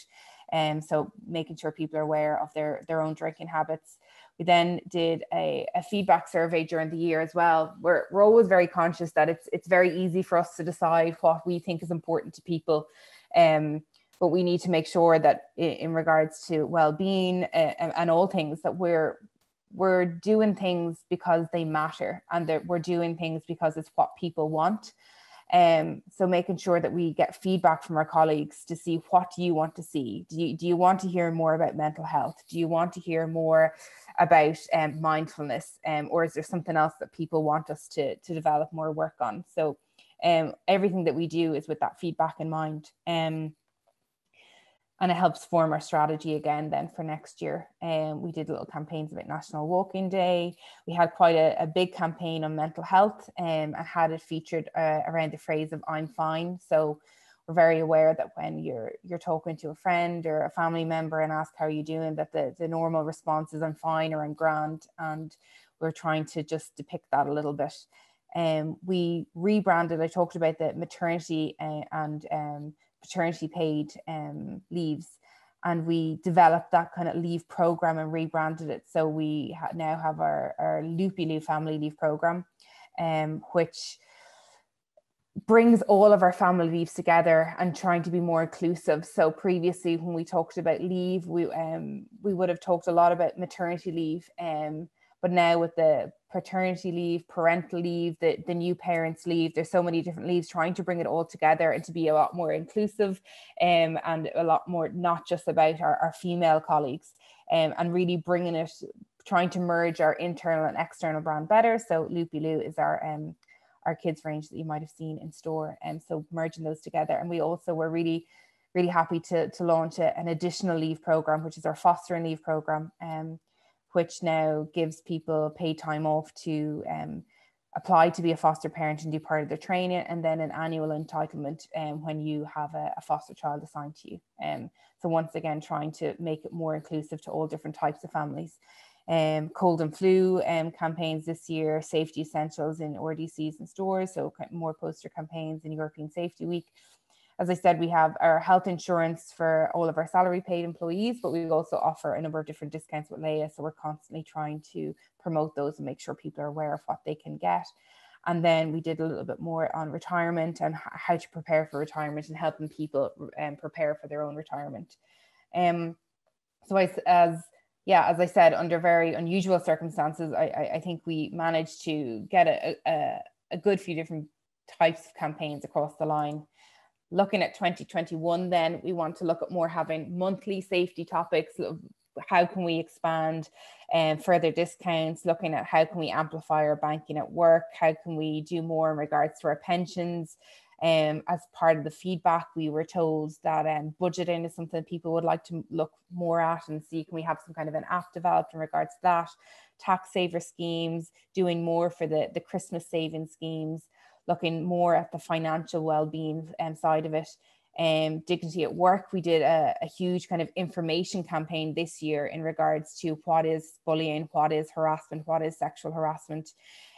So making sure people are aware of their own drinking habits. We then did a feedback survey during the year as well. We're always very conscious that it's very easy for us to decide what we think is important to people. But we need to make sure that in regards to well-being and all things, that we're doing things because they matter, and that we're doing things because it's what people want. So making sure that we get feedback from our colleagues to see, what do you want to see? Do you want to hear more about mental health? Do you want to hear more about mindfulness? Or is there something else that people want us to develop more work on? So everything that we do is with that feedback in mind. And it helps form our strategy again then for next year. We did little campaigns about National Walking Day. We had quite a big campaign on mental health, and had it featured around the phrase of "I'm fine." So we're very aware that when you're talking to a friend or a family member and ask how are you doing, that the normal response is "I'm fine" or "I'm grand," and we're trying to just depict that a little bit. We rebranded. I talked about the maternity and paternity paid leaves, and we developed that kind of leave program and rebranded it. So we now have our Loopy Loo family leave program, which brings all of our family leaves together and trying to be more inclusive. So previously, when we talked about leave, we would have talked a lot about maternity leave, but now with the paternity leave, parental leave, the new parents leave, there's so many different leaves, trying to bring it all together and to be a lot more inclusive, and a lot more not just about our female colleagues, and really bringing it, trying to merge our internal and external brand better. So Loopy Loo is our kids range that you might have seen in store, and so merging those together. And we also were really happy to launch an additional leave program, which is our fostering leave program, which now gives people paid time off to apply to be a foster parent and do part of their training, and then an annual entitlement when you have a foster child assigned to you. So once again, trying to make it more inclusive to all different types of families. Cold and flu campaigns this year, safety essentials in RDCs and stores, so more poster campaigns in European Safety Week. As I said, we have our health insurance for all of our salary paid employees, but we also offer a number of different discounts with Leia. So we're constantly trying to promote those and make sure people are aware of what they can get. And then we did a little bit more on retirement and how to prepare for retirement and helping people prepare for their own retirement. So as I said, under very unusual circumstances, I think we managed to get a good few different types of campaigns across the line. Looking at 2021, then we want to look at more having monthly safety topics. How can we expand further discounts? Looking at how can we amplify our banking at work? How can we do more in regards to our pensions? As part of the feedback, we were told that budgeting is something people would like to look more at and see, can we have some kind of an app developed in regards to that? Tax saver schemes, doing more for the Christmas saving schemes, looking more at the financial well-being side of it. Dignity at work, we did a huge kind of information campaign this year in regards to what is bullying, what is harassment, what is sexual harassment.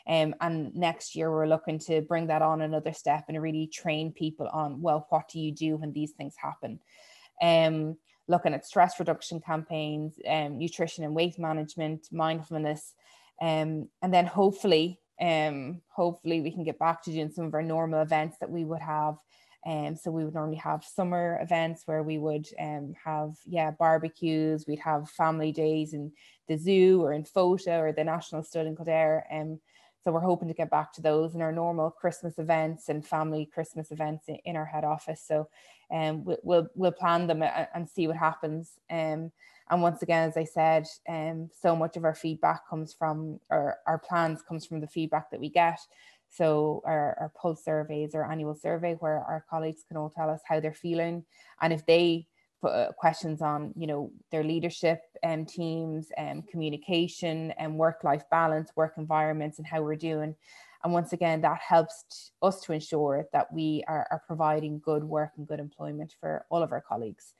And next year we're looking to bring that on another step and really train people on, well, what do you do when these things happen? Looking at stress reduction campaigns, nutrition and weight management, mindfulness, and then hopefully we can get back to doing some of our normal events that we would have. So we would normally have summer events where we would have barbecues, we'd have family days in the zoo or in Fota or the National Stud in Kildare. So we're hoping to get back to those and our normal Christmas events and family Christmas events in our head office. So we'll plan them and see what happens. And once again, as I said, so much of our feedback comes from, our plans comes from the feedback that we get. So our pulse surveys, our annual survey, where our colleagues can all tell us how they're feeling, and if they put questions on, their leadership and teams and communication and work-life balance, work environments, and how we're doing. And once again, that helps us to ensure that we are providing good work and good employment for all of our colleagues.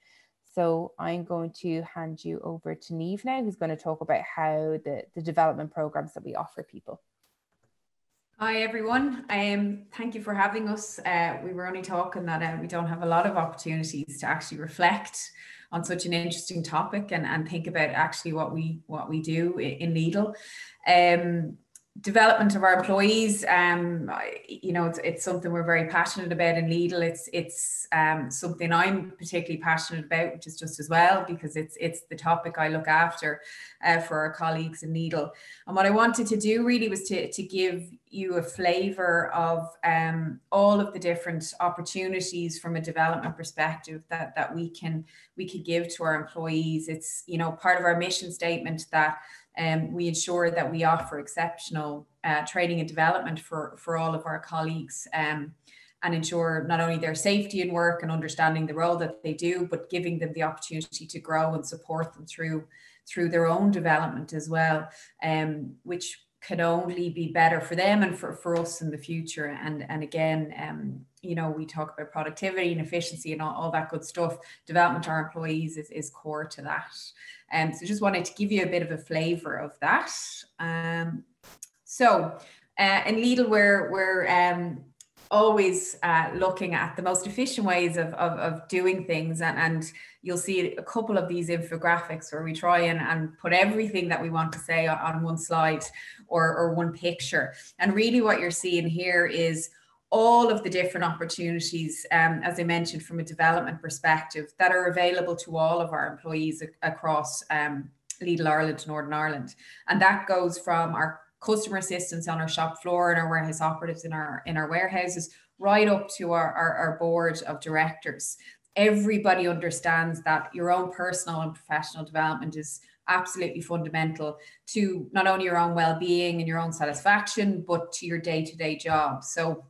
So I'm going to hand you over to Niamh now, who's going to talk about how the development programs that we offer people. Hi everyone, thank you for having us. We were only talking that we don't have a lot of opportunities to actually reflect on such an interesting topic and think about actually what we do in Lidl. Development of our employees, it's something we're very passionate about in Lidl. It's something I'm particularly passionate about, which is just as well, because it's the topic I look after for our colleagues in Lidl. And what I wanted to do really was to give you a flavour of all of the different opportunities from a development perspective that we can give to our employees. It's, part of our mission statement that we ensure that we offer exceptional training and development for all of our colleagues, and ensure not only their safety in work and understanding the role that they do, but giving them the opportunity to grow and support them through their own development as well, which can only be better for them and for us in the future. And again, we talk about productivity and efficiency and all that good stuff. Development of our employees is core to that. So just wanted to give you a bit of a flavour of that. So in Lidl, we're always looking at the most efficient ways of doing things, and you'll see a couple of these infographics where we try and put everything that we want to say on one slide or one picture. And really what you're seeing here is all of the different opportunities, as I mentioned, from a development perspective, that are available to all of our employees across Lidl Ireland, Northern Ireland. And that goes from our customer assistants on our shop floor and our warehouse operatives in our warehouses, right up to our board of directors. Everybody understands that your own personal and professional development is absolutely fundamental to not only your own well-being and your own satisfaction, but to your day-to-day job. So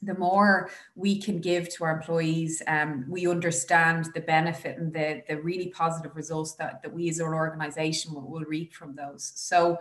the more we can give to our employees, we understand the benefit and the really positive results that we as an organisation will reap from those. So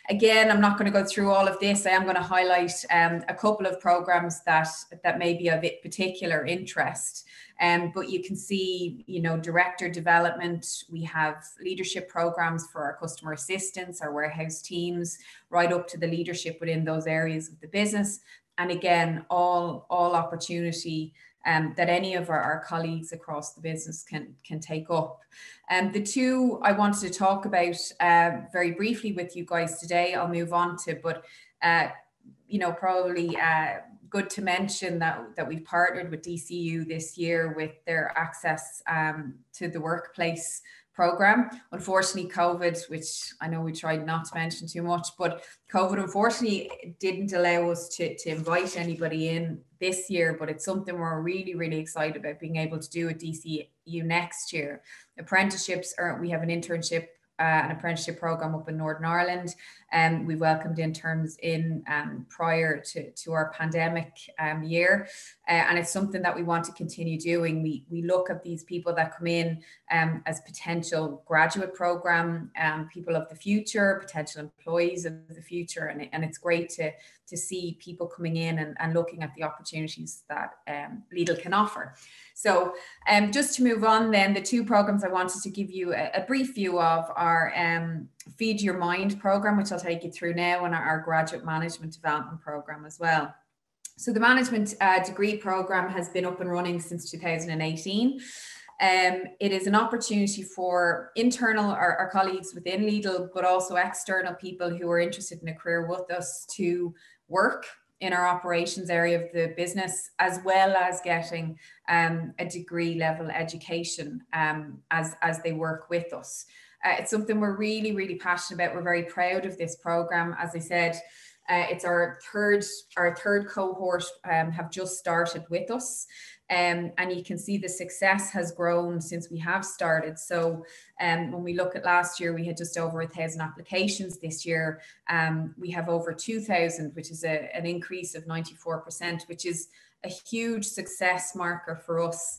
again, I'm not going to go through all of this. I am going to highlight a couple of programs that may be of particular interest. But you can see, director development. We have leadership programs for our customer assistants, our warehouse teams, right up to the leadership within those areas of the business. And again, all opportunity that any of our colleagues across the business can take up. The two I wanted to talk about very briefly with you guys today, I'll move on to, but probably good to mention that we've partnered with DCU this year with their access to the workplace program. Unfortunately, COVID, which I know we tried not to mention too much, but COVID unfortunately didn't allow us to invite anybody in this year, but it's something we're really, really excited about being able to do at DCU next year. Apprenticeships, we have an apprenticeship program up in Northern Ireland, and we welcomed interns in prior to our pandemic year, and it's something that we want to continue doing. We look at these people that come in as potential graduate program people of the future, potential employees of the future, and it's great to see people coming in and looking at the opportunities that Lidl can offer. So just to move on then, the two programs I wanted to give you a brief view of are Feed Your Mind program, which I'll take you through now, and our graduate management development program as well. So the management degree program has been up and running since 2018. It is an opportunity for internal, our colleagues within Lidl, but also external people who are interested in a career with us to work in our operations area of the business, as well as getting a degree level education as they work with us. It's something we're really, really passionate about. We're very proud of this program. As I said, it's our third cohort have just started with us. And you can see the success has grown since we have started. So when we look at last year, we had just over 1,000 applications. This year, we have over 2,000, which is an increase of 94%, which is a huge success marker for us.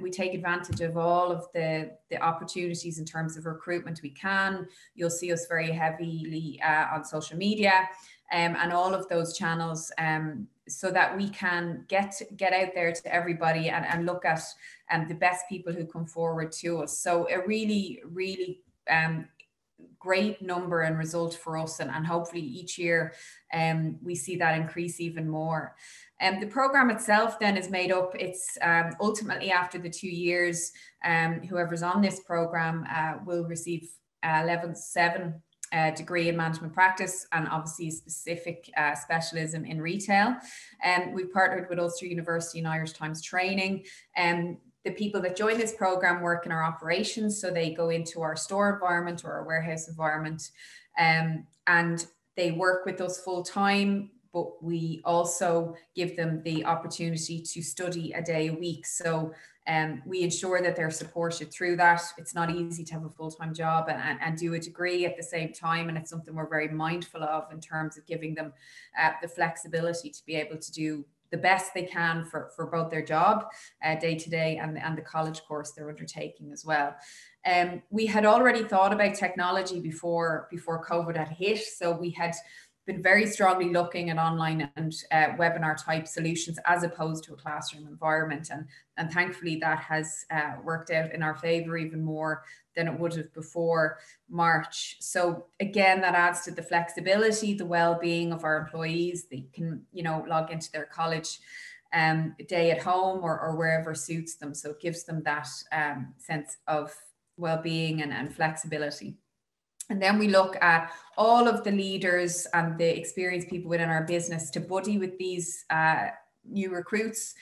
We take advantage of all of the opportunities in terms of recruitment we can. You'll see us very heavily on social media, and all of those channels so that we can get out there to everybody and look at the best people who come forward to us. So a really, really great number and result for us, and hopefully each year we see that increase even more. The program itself then is made up, it's ultimately after the 2 years, whoever's on this program will receive level 7 degree in management practice, and obviously specific specialism in retail. We've partnered with Ulster University and Irish Times Training. The people that join this program work in our operations, so they go into our store environment or our warehouse environment, and they work with us full time, but we also give them the opportunity to study a day a week. So we ensure that they're supported through that. It's not easy to have a full-time job and do a degree at the same time, and it's something we're very mindful of in terms of giving them the flexibility to be able to do the best they can for both their job day to day and the college course they're undertaking as well. We had already thought about technology before COVID had hit, so we had been very strongly looking at online and webinar type solutions as opposed to a classroom environment, and thankfully that has worked out in our favor even more than it would have before March. So again, that adds to the flexibility, the well-being of our employees. They can, you know, log into their college day at home or wherever suits them. So it gives them that sense of well-being and flexibility. And then we look at all of the leaders and the experienced people within our business to buddy with these new recruits.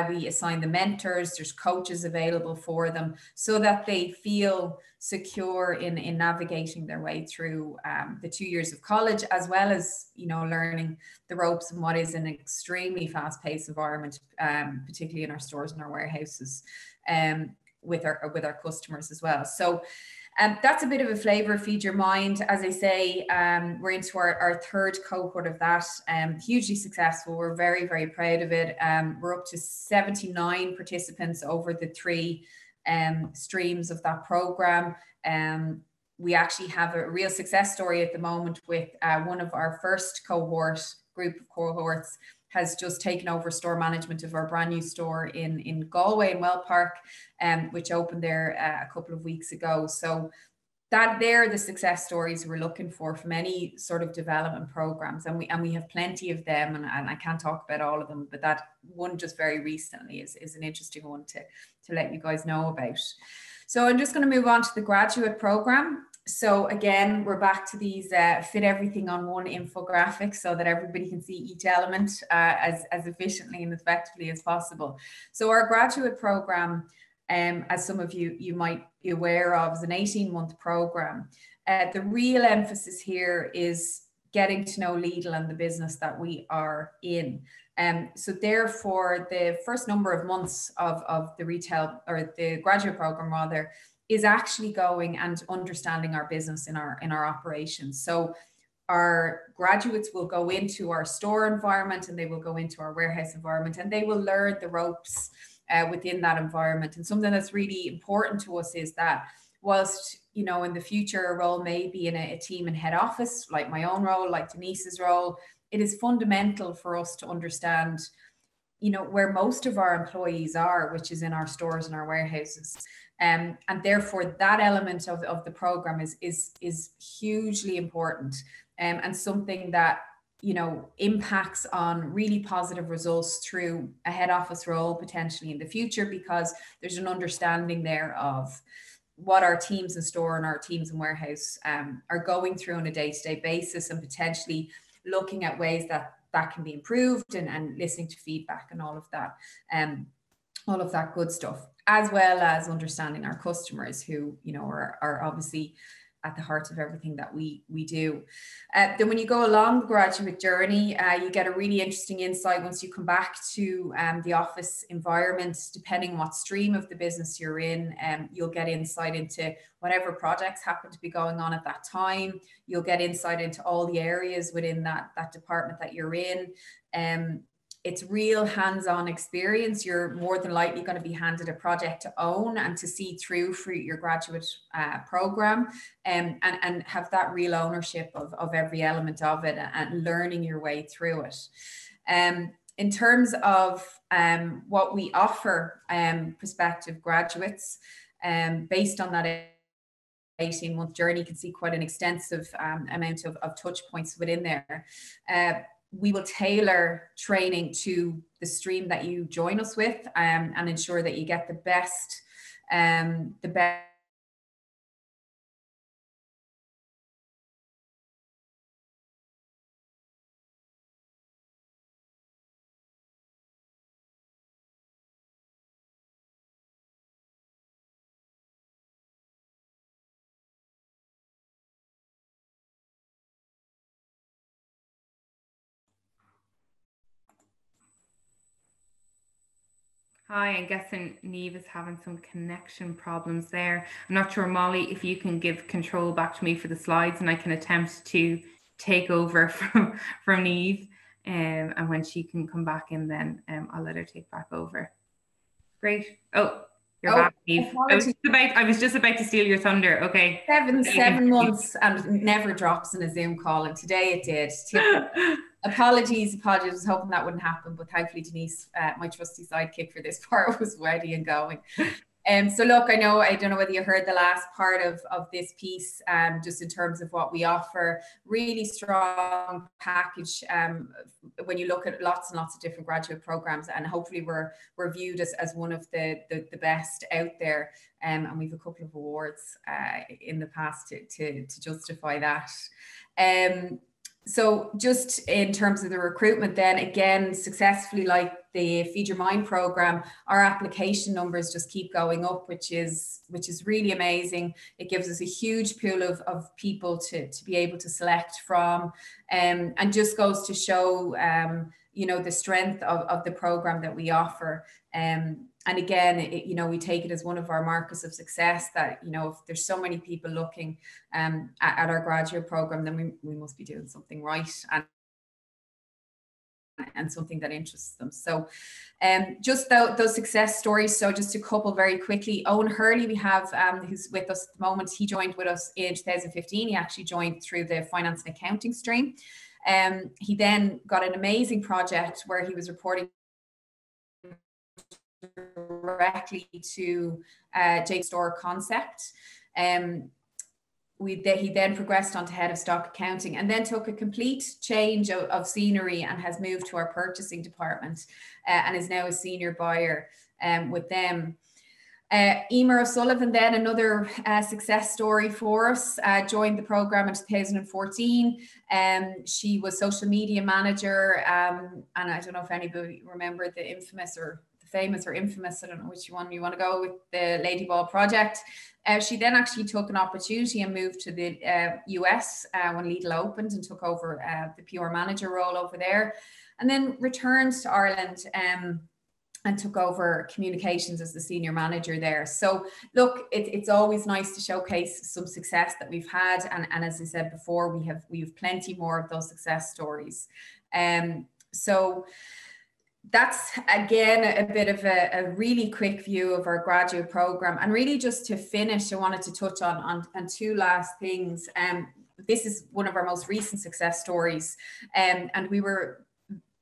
We assign the mentors, there's coaches available for them so that they feel secure in navigating their way through the 2 years of college, as well as, you know, learning the ropes in what is an extremely fast-paced environment, particularly in our stores and our warehouses, with our customers as well. So that's a bit of a flavour, feed your mind. As I say, we're into our third cohort of that. Hugely successful. We're very, very proud of it. We're up to 79 participants over the 3 streams of that programme. We actually have a real success story at the moment with one of our first group of cohorts has just taken over store management of our brand new store in Galway in Well Park, which opened there a couple of weeks ago. So that they're the success stories we're looking for from any sort of development programs, and we have plenty of them, and I can't talk about all of them, but that one just very recently is an interesting one to let you guys know about. So I'm just going to move on to the graduate program. So again, we're back to these fit everything on one infographic so that everybody can see each element as efficiently and effectively as possible. So our graduate program, as some of you might be aware of, is an 18-month program. The real emphasis here is getting to know Lidl and the business that we are in. So therefore, the first number of months of the retail, or the graduate program rather, is actually going and understanding our business in our operations. So our graduates will go into our store environment and they will go into our warehouse environment, and they will learn the ropes within that environment. And something that's really important to us is that whilst, you know, in the future a role may be in a team in head office, like my own role, like Denise's role, it is fundamental for us to understand, you know, where most of our employees are, which is in our stores and our warehouses. And therefore that element of the program is hugely important, and something that, you know, impacts on really positive results through a head office role potentially in the future, because there's an understanding there of what our teams in store and our teams in warehouse are going through on a day-to-day basis, and potentially looking at ways that can be improved, and listening to feedback and all of that good stuff, as well as understanding our customers, who, you know, are obviously at the heart of everything that we do. Then when you go along the graduate journey, you get a really interesting insight once you come back to the office environment. Depending on what stream of the business you're in, you'll get insight into whatever projects happen to be going on at that time. You'll get insight into all the areas within that department that you're in. It's real hands-on experience. You're more than likely going to be handed a project to own and to see through for your graduate program, and have that real ownership of every element of it, and learning your way through it. in terms of what we offer prospective graduates, based on that 18-month journey, you can see quite an extensive amount of touch points within there. We will tailor training to the stream that you join us with, and ensure that you get the best Hi, I'm guessing Niamh is having some connection problems there. I'm not sure, Molly, if you can give control back to me for the slides and I can attempt to take over from Niamh, and when she can come back in, then I'll let her take back over. Great. Oh, you're back, Niamh. I was just about to steal your thunder. Okay. Seven months and never drops in a Zoom call, and today it did. Apologies. I was hoping that wouldn't happen, but thankfully Denise, my trusty sidekick for this part, was ready and going. So look, I don't know whether you heard the last part of this piece, just in terms of what we offer. Really strong package when you look at lots and lots of different graduate programs, and hopefully we're viewed as one of the best out there, and we've a couple of awards in the past to justify that. So just in terms of the recruitment then, again, successfully, like the Feed Your Mind program, our application numbers just keep going up, which is really amazing. It gives us a huge pool of people to be able to select from, and just goes to show, the strength of the program that we offer. And again, we take it as one of our markers of success that, if there's so many people looking at our graduate program, then we must be doing something right and something that interests them. So just those success stories. So just a couple very quickly. Owen Hurley, we have, who's with us at the moment. He joined with us in 2015. He actually joined through the finance and accounting stream. He then got an amazing project where he was reporting directly to Jake Store Concept. He then progressed on to head of stock accounting, and then took a complete change of scenery and has moved to our purchasing department, and is now a senior buyer with them. Emer Sullivan, then another success story for us, joined the program in 2014. She was social media manager, and I don't know if anybody remember the infamous or famous or infamous, I don't know which one you want to go with, the Ladyball project. She then actually took an opportunity and moved to the US when Lidl opened, and took over the PR manager role over there, and then returned to Ireland and took over communications as the senior manager there. So look, it's always nice to showcase some success that we've had, and as I said before, we have plenty more of those success stories. So that's, again, a bit of a really quick view of our graduate program. And really, just to finish, I wanted to touch on two last things. This is one of our most recent success stories, and we were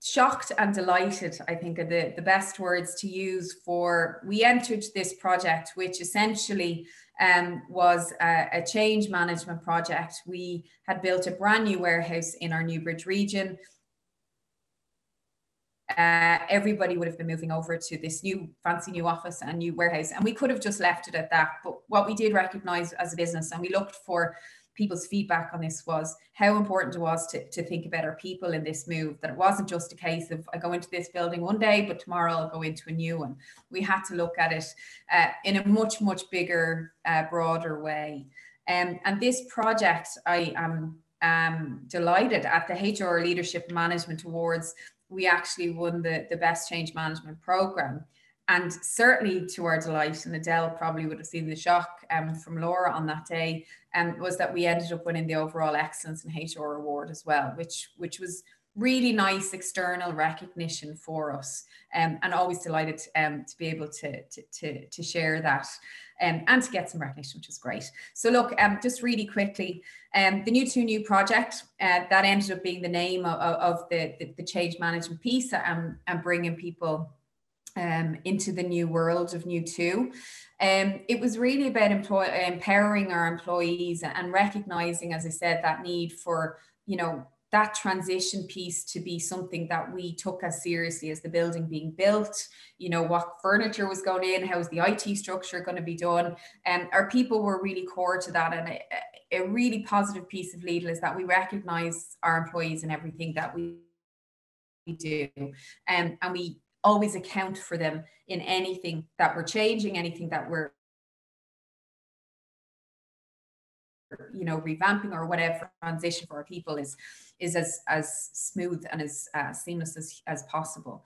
shocked and delighted, I think, are the best words to use for. We entered this project, which essentially was a change management project. We had built a brand new warehouse in our Newbridge region. Everybody would have been moving over to this new fancy new office and new warehouse, and we could have just left it at that. But what we did recognize as a business, and we looked for people's feedback on this, was how important it was to think about our people in this move, that it wasn't just a case of I go into this building one day, but tomorrow I'll go into a new one. We had to look at it in a much bigger, broader way. And this project, I am delighted, at the HR Leadership Management Awards, we actually won the Best Change Management Programme. And certainly to our delight, and Adele probably would have seen the shock from Laura on that day, was that we ended up winning the Overall Excellence in HR Award as well, which was really nice external recognition for us, and always delighted to be able to share that. and to get some recognition, which is great. So look, just really quickly, the New project, that ended up being the name of the change management piece, and bringing people into the new world of New 2. It was really about empowering our employees and recognizing, as I said, that need for, you know, that transition piece to be something that we took as seriously as the building being built, you know, what furniture was going in, how's the IT structure going to be done. And our people were really core to that. And a really positive piece of Lidl is that we recognize our employees in everything that we do. And we always account for them in anything that we're changing, anything that we're, you know, revamping, or whatever transition for our people is as smooth and as seamless as possible.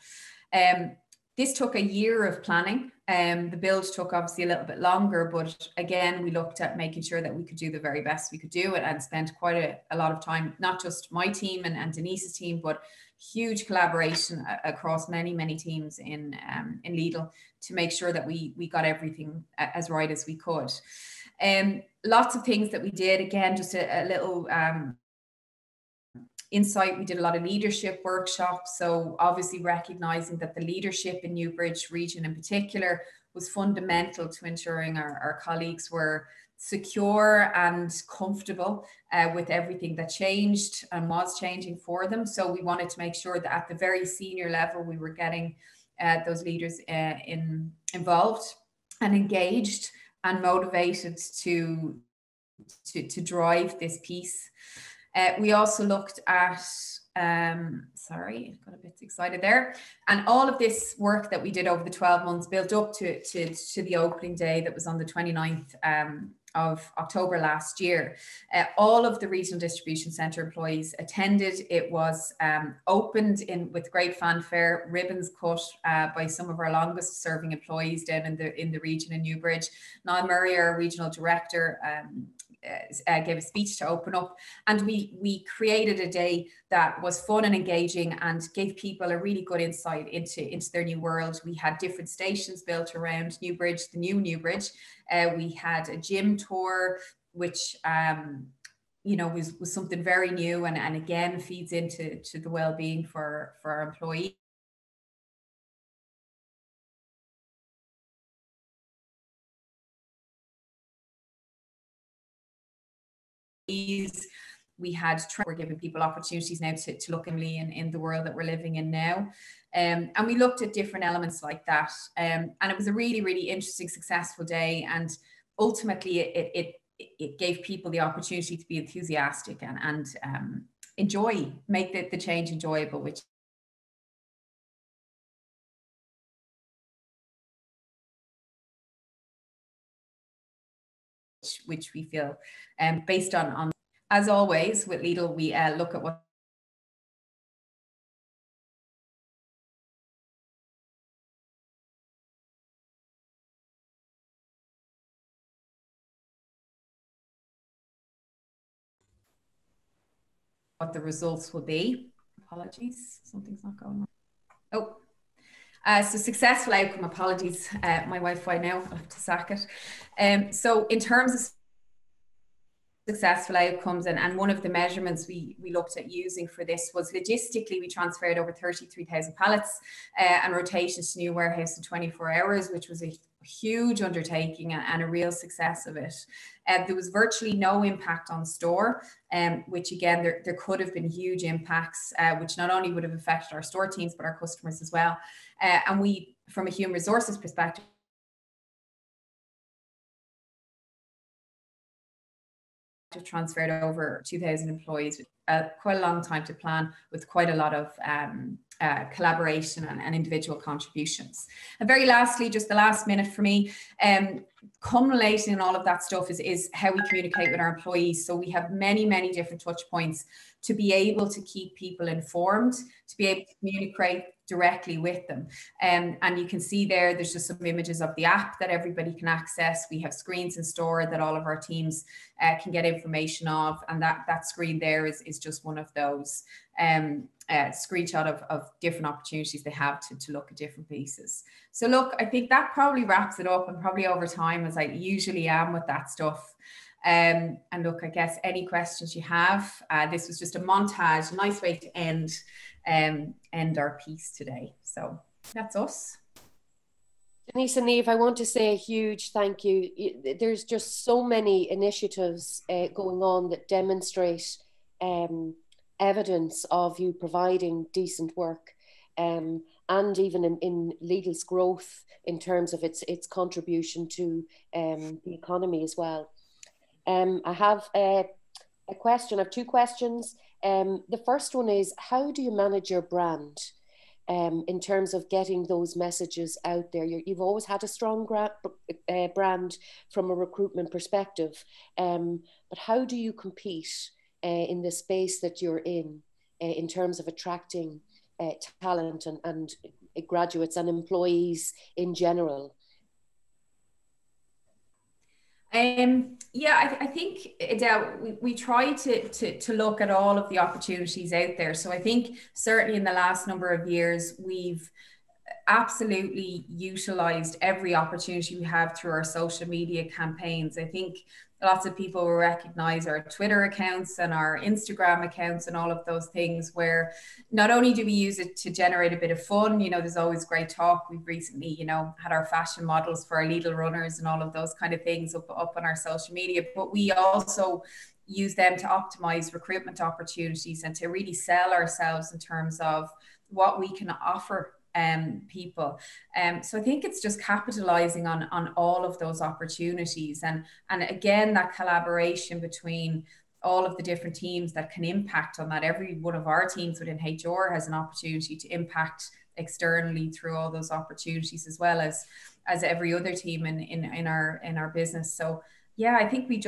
This took a year of planning. The build took obviously a little bit longer, but again, we looked at making sure that we could do the very best we could do it, and spent quite a lot of time, not just my team and Denise's team, but huge collaboration across many teams in Lidl to make sure that we got everything as right as we could. Lots of things that we did, again, just a little insight. We did a lot of leadership workshops. So obviously recognizing that the leadership in Newbridge region in particular was fundamental to ensuring our colleagues were secure and comfortable with everything that changed and was changing for them. So we wanted to make sure that at the very senior level, we were getting those leaders involved and engaged and motivated to drive this piece. We also looked at, sorry, I got a bit excited there. And all of this work that we did over the 12 months built up to the opening day that was on the 29th of October last year. All of the regional distribution centre employees attended. It was opened with great fanfare, ribbons cut by some of our longest serving employees down in the region in Newbridge. Niamh, our regional director, gave a speech to open up, and we created a day that was fun and engaging and gave people a really good insight into their new world. We had different stations built around Newbridge, the new Newbridge. We had a gym tour, which you know, was something very new, and again feeds into the well-being for our employees. We we're giving people opportunities now to look in the world that we're living in now. And we looked at different elements like that. And it was a really interesting, successful day. And ultimately it gave people the opportunity to be enthusiastic and enjoy, make the change enjoyable, which we feel, based on, as always with Lidl, we look at what the results will be. Apologies, something's not going on. Oh, so successful outcome, apologies, my Wi-Fi now, I'll have to sack it. So in terms of successful outcomes, and one of the measurements we looked at using for this was logistically, we transferred over 33,000 pallets and rotations to new warehouse in 24 hours, which was a huge undertaking and a real success of it. There was virtually no impact on store, which again, there could have been huge impacts, which not only would have affected our store teams, but our customers as well. And we, from a human resources perspective, transferred over 2,000 employees, quite a long time to plan, with quite a lot of collaboration and individual contributions. And very lastly, just the last minute for me, culminating in all of that stuff is how we communicate with our employees. So we have many different touch points to be able to keep people informed, to be able to directly with them. And you can see there's just some images of the app that everybody can access. We have screens in store that all of our teams can get information of, and that screen there is just one of those screenshot of different opportunities they have to look at different pieces. So look, I think that probably wraps it up, and probably over time, as I usually am with that stuff. And look, I guess any questions you have, this was just a montage, a nice way to end our piece today. So that's us. Denise and Niamh, I want to say a huge thank you. There's just so many initiatives going on that demonstrate evidence of you providing decent work, and even in legal's growth in terms of its contribution to the economy as well. I have a question. I have two questions. The first one is, how do you manage your brand in terms of getting those messages out there? You've always had a strong brand from a recruitment perspective, but how do you compete in the space that you're in terms of attracting talent and graduates and employees in general? Yeah, I think, Adele, we try to look at all of the opportunities out there. So I think certainly in the last number of years, we've absolutely utilized every opportunity we have through our social media campaigns. I think lots of people will recognize our Twitter accounts and our Instagram accounts and all of those things, where not only do we use it to generate a bit of fun, there's always great talk. We've recently, had our fashion models for our Lidl runners and all of those kind of things up on our social media, but we also use them to optimize recruitment opportunities and to really sell ourselves in terms of what we can offer people. So I think it's just capitalizing on all of those opportunities, and again, that collaboration between all of the different teams that can impact on that. Every one of our teams within HR has an opportunity to impact externally through all those opportunities, as well as every other team in our business. So yeah, I think we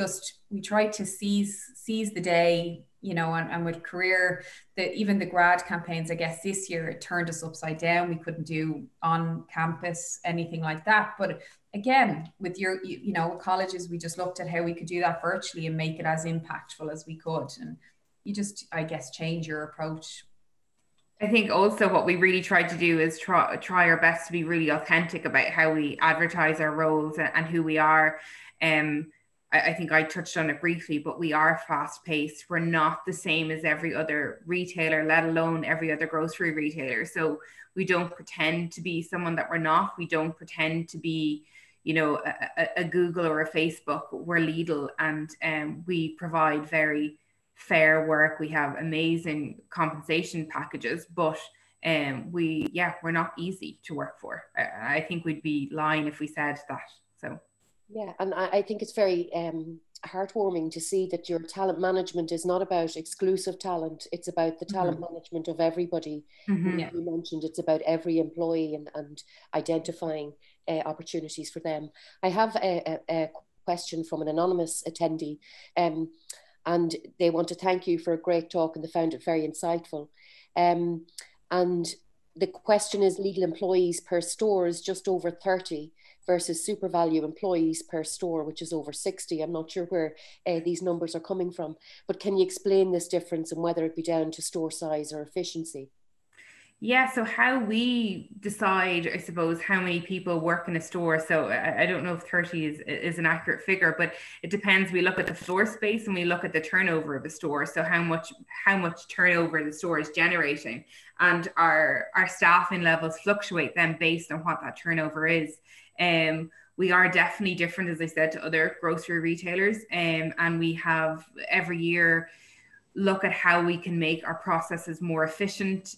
try to seize the day, and with career, even the grad campaigns, I guess this year it turned us upside down. We couldn't do on campus anything like that. But again, with your, colleges, we just looked at how we could do that virtually and make it as impactful as we could. And you just, I guess, change your approach. I think also what we really tried to do is try our best to be really authentic about how we advertise our roles and who we are. I think I touched on it briefly, but we are fast paced. We're not the same as every other retailer, let alone every other grocery retailer. So we don't pretend to be someone that we're not. We don't pretend to be, a Google or a Facebook. We're Lidl, and we provide very fair work. We have amazing compensation packages, but we're not easy to work for. I think we'd be lying if we said that. So. Yeah, and I think it's very heartwarming to see that your talent management is not about exclusive talent. It's about the talent management of everybody. Mm-hmm. You mentioned it's about every employee and identifying opportunities for them. I have a question from an anonymous attendee, and they want to thank you for a great talk, and they found it very insightful. And the question is, legal employees per store is just over 30 versus SuperValu employees per store, which is over 60. I'm not sure where these numbers are coming from, but can you explain this difference and whether it be down to store size or efficiency? Yeah, so how we decide, I suppose, how many people work in a store. So I don't know if 30 is an accurate figure, but it depends. We look at the floor space and we look at the turnover of the store. So how much turnover the store is generating, and our staffing levels fluctuate then based on what that turnover is. We are definitely different, as I said, to other grocery retailers, and we have every year look at how we can make our processes more efficient.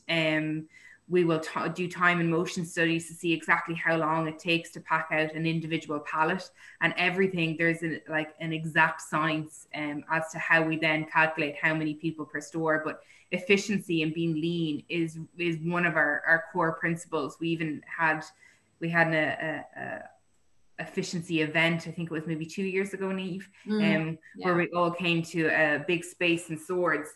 We will do time and motion studies to see exactly how long it takes to pack out an individual pallet, and everything. There's an exact science as to how we then calculate how many people per store. But efficiency and being lean is one of our core principles. We had an efficiency event, I think it was maybe 2 years ago, Niamh, where we all came to a big space in Swords,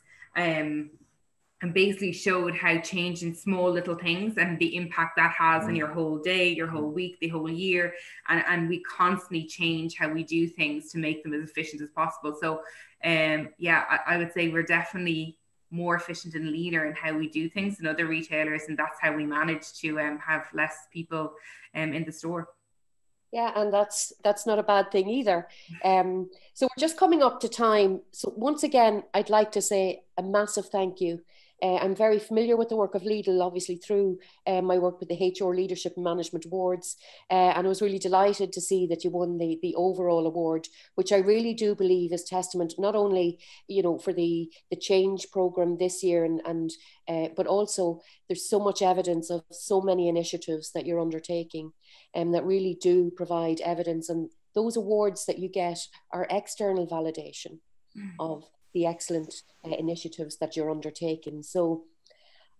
and basically showed how changing small little things and the impact that has on your whole day, your whole week, the whole year. And we constantly change how we do things to make them as efficient as possible. So yeah, I would say we're definitely more efficient and leaner in how we do things than other retailers, and that's how we manage to have less people in the store. Yeah, and that's not a bad thing either. So we're just coming up to time. So once again, I'd like to say a massive thank you. I'm very familiar with the work of Lidl, obviously through my work with the HR Leadership and Management Awards. And I was really delighted to see that you won the overall award, which I really do believe is testament not only, you know, for the change program this year, and but also there's so much evidence of so many initiatives that you're undertaking and that really do provide evidence. And those awards that you get are external validation of the excellent initiatives that you're undertaking. So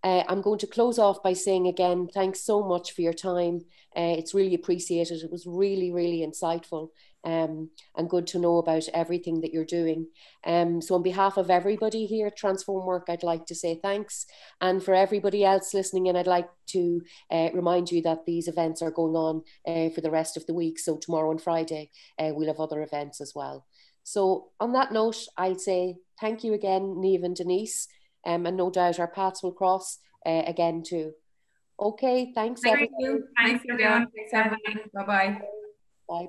I'm going to close off by saying again, thanks so much for your time. It's really appreciated. It was really, really insightful and good to know about everything that you're doing. So on behalf of everybody here at Transform Work, I'd like to say thanks. And for everybody else listening in, I'd like to remind you that these events are going on for the rest of the week. So tomorrow and Friday, we'll have other events as well. So on that note, I'll say thank you again, Niamh and Denise, and no doubt our paths will cross again too. Okay, thanks everyone. Thanks everyone. Thanks everyone. Bye-bye. Bye.